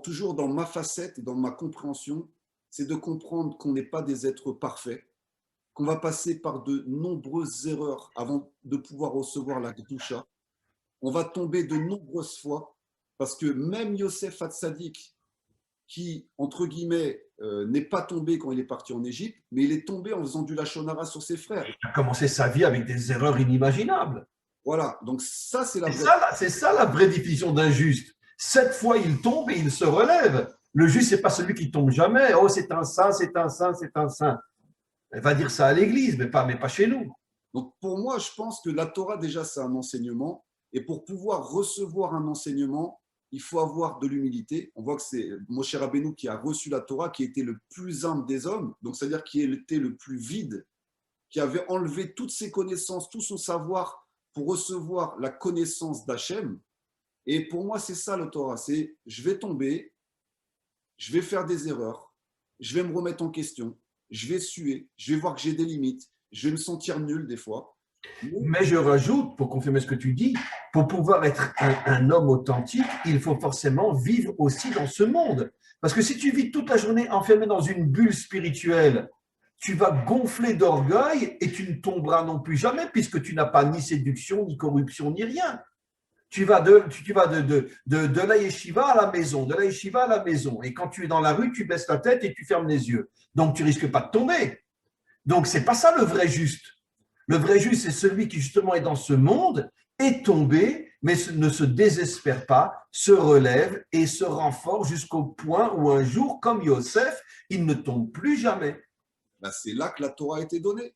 Toujours dans ma facette et dans ma compréhension, c'est de comprendre qu'on n'est pas des êtres parfaits, qu'on va passer par de nombreuses erreurs avant de pouvoir recevoir la Kedusha. On va tomber de nombreuses fois, parce que même Yosef Hatzadik, qui, entre guillemets, n'est pas tombé quand il est parti en Égypte, mais il est tombé en faisant du Lachon Hara sur ses frères. Il a commencé sa vie avec des erreurs inimaginables. Voilà, donc ça, c'est la vraie... C'est ça la vraie définition d'un juste. 7 fois, il tombe et il se relève. Le juste, ce n'est pas celui qui tombe jamais. Oh, c'est un saint, c'est un saint, c'est un saint. Elle va dire ça à l'église, mais pas chez nous. Donc, pour moi, je pense que la Torah, déjà, c'est un enseignement. Et pour pouvoir recevoir un enseignement, il faut avoir de l'humilité. On voit que c'est Moshe Rabbeinu qui a reçu la Torah, qui était le plus humble des hommes, donc c'est-à-dire qui était le plus vide, qui avait enlevé toutes ses connaissances, tout son savoir pour recevoir la connaissance d'Hachem. Et pour moi, c'est ça le Torah, c'est je vais tomber, je vais faire des erreurs, je vais me remettre en question, je vais suer, je vais voir que j'ai des limites, je vais me sentir nul des fois. Mais je rajoute, pour confirmer ce que tu dis, pour pouvoir être un homme authentique, il faut forcément vivre aussi dans ce monde. Parce que si tu vis toute la journée enfermé dans une bulle spirituelle, tu vas gonfler d'orgueil et tu ne tomberas non plus jamais puisque tu n'as pas ni séduction, ni corruption, ni rien. Tu vas de la yeshiva à la maison, de la yeshiva à la maison. Et quand tu es dans la rue, tu baisses la tête et tu fermes les yeux. Donc, tu risques pas de tomber. Donc, c'est pas ça le vrai juste. Le vrai juste, c'est celui qui justement est dans ce monde, est tombé, mais ne se désespère pas, se relève et se renforce jusqu'au point où un jour, comme Yosef, il ne tombe plus jamais. Ben, c'est là que la Torah a été donnée.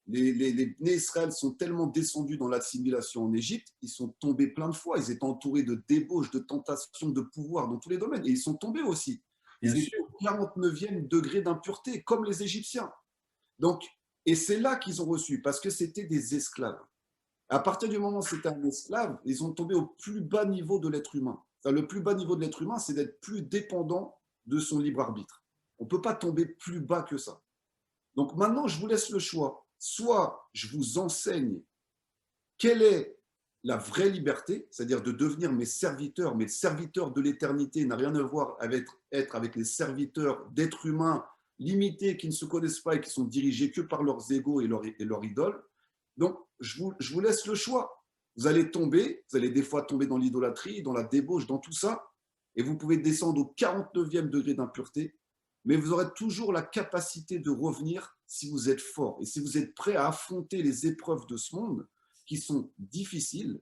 Les Bnei Israël sont tellement descendus dans l'assimilation en Égypte, ils sont tombés plein de fois. Ils étaient entourés de débauches, de tentations, de pouvoir dans tous les domaines. Et ils sont tombés aussi. Ils étaient au 49e degré d'impureté, comme les Égyptiens. Donc, et c'est là qu'ils ont reçu, parce que c'était des esclaves. À partir du moment où c'était un esclave, ils ont tombé au plus bas niveau de l'être humain. Enfin, le plus bas niveau de l'être humain, c'est d'être plus dépendant de son libre arbitre. On ne peut pas tomber plus bas que ça. Donc maintenant, je vous laisse le choix. Soit je vous enseigne quelle est la vraie liberté, c'est-à-dire de devenir mes serviteurs, mais le serviteur de l'éternité n'a rien à voir avec être avec les serviteurs d'êtres humains limités qui ne se connaissent pas et qui sont dirigés que par leurs égos et leur idole. Donc, je vous laisse le choix. Vous allez tomber, vous allez des fois tomber dans l'idolâtrie, dans la débauche, dans tout ça, et vous pouvez descendre au 49e degré d'impureté, mais vous aurez toujours la capacité de revenir si vous êtes fort et si vous êtes prêt à affronter les épreuves de ce monde qui sont difficiles,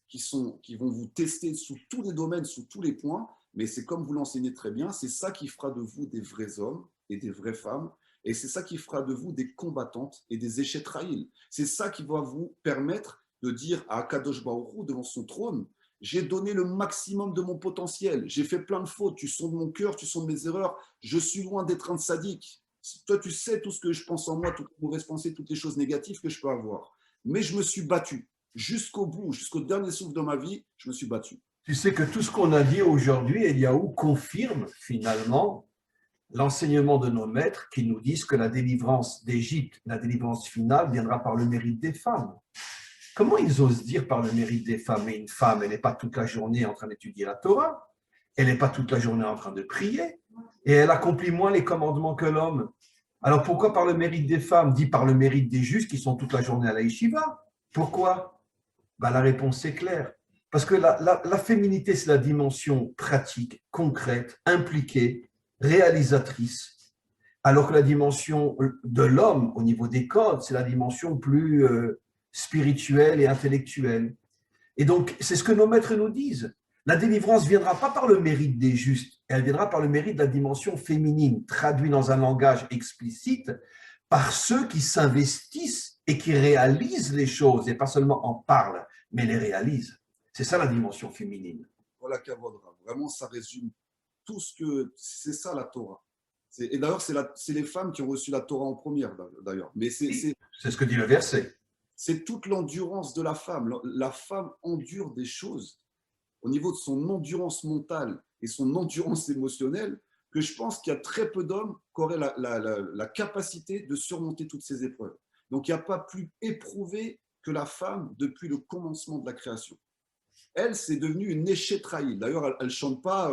qui vont vous tester sous tous les domaines, sous tous les points, mais c'est comme vous l'enseignez très bien, c'est ça qui fera de vous des vrais hommes et des vraies femmes, et c'est ça qui fera de vous des combattantes et des échetraïles. C'est ça qui va vous permettre de dire à Akadosh Baruch Hu devant son trône, j'ai donné le maximum de mon potentiel, j'ai fait plein de fautes, tu sondes mon cœur, tu sondes mes erreurs, je suis loin d'être un sadique. Toi, tu sais tout ce que je pense en moi, toutes les mauvaises pensées, toutes les choses négatives que je peux avoir. Mais je me suis battu jusqu'au bout, jusqu'au dernier souffle de ma vie, je me suis battu. Tu sais que tout ce qu'on a dit aujourd'hui, Eliaou confirme finalement l'enseignement de nos maîtres qui nous disent que la délivrance d'Égypte, la délivrance finale, viendra par le mérite des femmes. Comment ils osent dire par le mérite des femmes? Mais une femme, elle n'est pas toute la journée en train d'étudier la Torah, elle n'est pas toute la journée en train de prier, et elle accomplit moins les commandements que l'homme. Alors pourquoi par le mérite des femmes? Dit par le mérite des justes qui sont toute la journée à la yeshiva. Pourquoi? Ben, la réponse est claire. Parce que la féminité, c'est la dimension pratique, concrète, impliquée, réalisatrice, alors que la dimension de l'homme au niveau des codes, c'est la dimension plus spirituelle et intellectuelle. Et donc, c'est ce que nos maîtres nous disent. La délivrance ne viendra pas par le mérite des justes, elle viendra par le mérite de la dimension féminine, traduit dans un langage explicite, par ceux qui s'investissent et qui réalisent les choses, et pas seulement en parlent, mais les réalisent. C'est ça la dimension féminine. Voilà, Kavodra. Vraiment, ça résume tout ce que. C'est ça la Torah. Et d'ailleurs, c'est les femmes qui ont reçu la Torah en première, d'ailleurs. Mais c'est ce que dit le verset. C'est toute l'endurance de la femme. La femme endure des choses au niveau de son endurance mentale et son endurance émotionnelle que je pense qu'il y a très peu d'hommes qui auraient la capacité de surmonter toutes ces épreuves. Donc, il n'y a pas plus éprouvé que la femme depuis le commencement de la création. Elle, c'est devenu une échetraïe. D'ailleurs, elle ne chante pas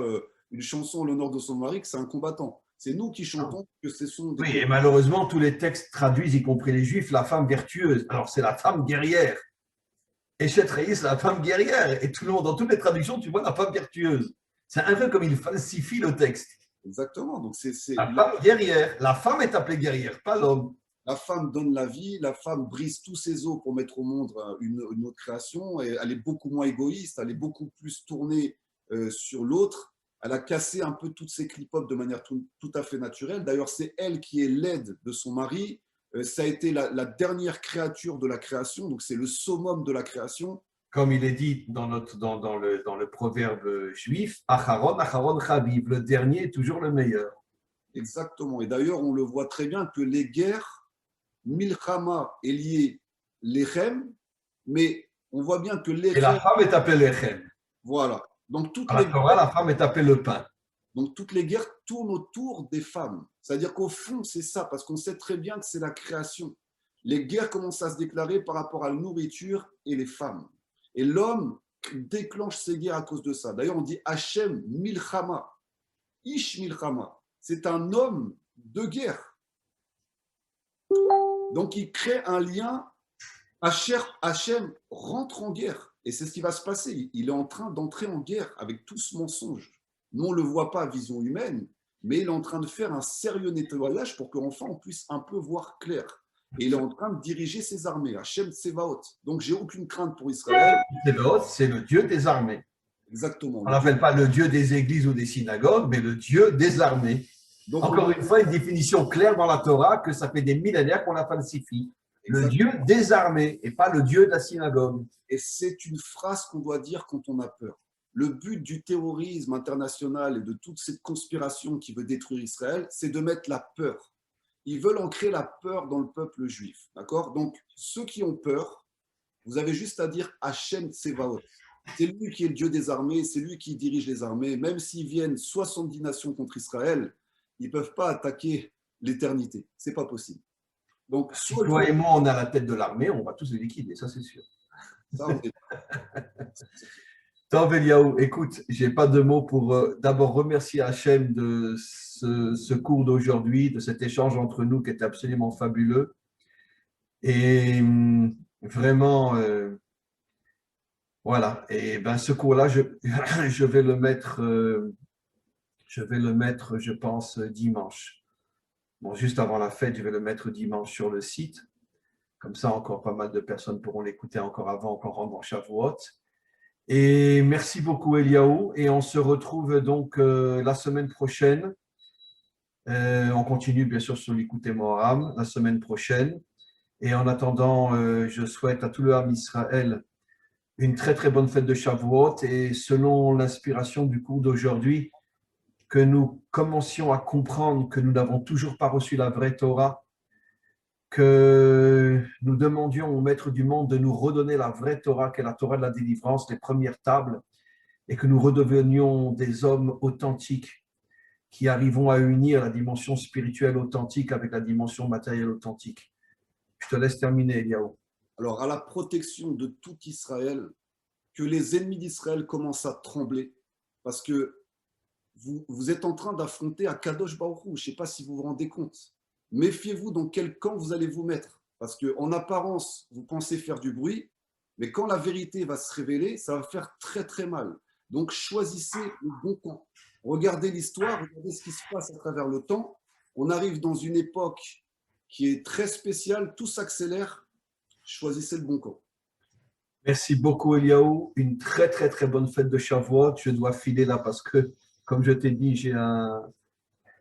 une chanson en l'honneur de son mari, que c'est un combattant. C'est nous qui chantons que ce sont des... Oui, et malheureusement, tous les textes traduisent, y compris les juifs, la femme vertueuse. Alors, c'est la femme guerrière. Échetraïe, c'est la femme guerrière. Et tout le monde, dans toutes les traductions, tu vois la femme vertueuse. C'est un peu comme il falsifie le texte. Exactement. Donc, c'est la femme guerrière. La femme est appelée guerrière, pas l'homme. La femme donne la vie, la femme brise tous ses os pour mettre au monde une autre création. Et elle est beaucoup moins égoïste, elle est beaucoup plus tournée sur l'autre. Elle a cassé un peu toutes ses clipotes de manière tout à fait naturelle. D'ailleurs, c'est elle qui est l'aide de son mari. Ça a été la dernière créature de la création, donc c'est le summum de la création. Comme il est dit dans le proverbe juif, Acharon, Acharon Chaviv, le dernier est toujours le meilleur. Exactement. Et d'ailleurs, on le voit très bien que les guerres, Milchama est lié l'Echem, mais on voit bien que l'Echem... Et la femme est appelée l'Echem. Voilà. Donc, toutes la Torah, la femme est appelée le pain. Donc, toutes les guerres tournent autour des femmes. C'est-à-dire qu'au fond, c'est ça, parce qu'on sait très bien que c'est la création. Les guerres commencent à se déclarer par rapport à la nourriture et les femmes. Et l'homme déclenche ces guerres à cause de ça. D'ailleurs, on dit Hachem Milchama. Ish Milchama. C'est un homme de guerre. Donc, il crée un lien. Hachem rentre en guerre. Et c'est ce qui va se passer. Il est en train d'entrer en guerre avec tout ce mensonge. Nous, on ne le voit pas à vision humaine, mais il est en train de faire un sérieux nettoyage pour qu'enfin on puisse un peu voir clair. Et il est en train de diriger ses armées, Hachem Tsevaot. Donc, j'ai aucune crainte pour Israël. C'est le Dieu des armées. Exactement. On n'appelle pas le Dieu des églises ou des synagogues, mais le Dieu des armées. Donc, encore une fois, une définition claire dans la Torah que ça fait des millénaires qu'on la falsifie. Le Dieu des armées et pas le Dieu de la synagogue. Et c'est une phrase qu'on doit dire quand on a peur. Le but du terrorisme international et de toute cette conspiration qui veut détruire Israël, c'est de mettre la peur. Ils veulent ancrer la peur dans le peuple juif. D'accord? Donc, ceux qui ont peur, vous avez juste à dire Hachem Tsevaot. C'est lui qui est le Dieu des armées, c'est lui qui dirige les armées. Même s'ils viennent 70 nations contre Israël, ils ne peuvent pas attaquer l'éternité. Ce n'est pas possible. Donc, si toi et moi, on a la tête de l'armée, on va tous les liquider, ça c'est sûr. Ça, on est... Tov Eliaou, écoute, je n'ai pas de mots pour d'abord remercier Hachem de ce cours d'aujourd'hui, de cet échange entre nous qui était absolument fabuleux. Et vraiment, voilà. Et ben, ce cours-là, je vais le mettre, je pense, dimanche. Bon, juste avant la fête, je vais le mettre dimanche sur le site. Comme ça, encore pas mal de personnes pourront l'écouter encore avant Shavuot. Et merci beaucoup, Eliaou. Et on se retrouve donc la semaine prochaine. On continue, bien sûr, sur l'écoute et Moharam la semaine prochaine. Et en attendant, je souhaite à tout le Ham Israël une très, très bonne fête de Shavuot. Et selon l'inspiration du cours d'aujourd'hui, que nous commencions à comprendre que nous n'avons toujours pas reçu la vraie Torah, que nous demandions au Maître du monde de nous redonner la vraie Torah, qui est la Torah de la délivrance, les premières tables, et que nous redevenions des hommes authentiques qui arrivons à unir la dimension spirituelle authentique avec la dimension matérielle authentique. Je te laisse terminer, Eliaou. Alors, à la protection de tout Israël, que les ennemis d'Israël commencent à trembler, parce que vous êtes en train d'affronter Akadosh Baruch Hu. Je ne sais pas si vous vous rendez compte. Méfiez-vous dans quel camp vous allez vous mettre. Parce qu'en apparence, vous pensez faire du bruit, mais quand la vérité va se révéler, ça va faire très très mal. Donc choisissez le bon camp. Regardez l'histoire, regardez ce qui se passe à travers le temps. On arrive dans une époque qui est très spéciale, tout s'accélère. Choisissez le bon camp. Merci beaucoup, Eliaou. Une très très très bonne fête de Shavuot. Je dois filer là parce que, comme je t'ai dit, j'ai un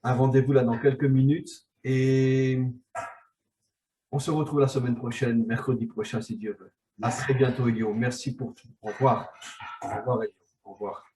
rendez-vous là dans quelques minutes. Et on se retrouve la semaine prochaine, mercredi prochain, si Dieu veut. À très bientôt, Eliaou. Merci pour tout. Au revoir. Au revoir, Eliaou. Au revoir.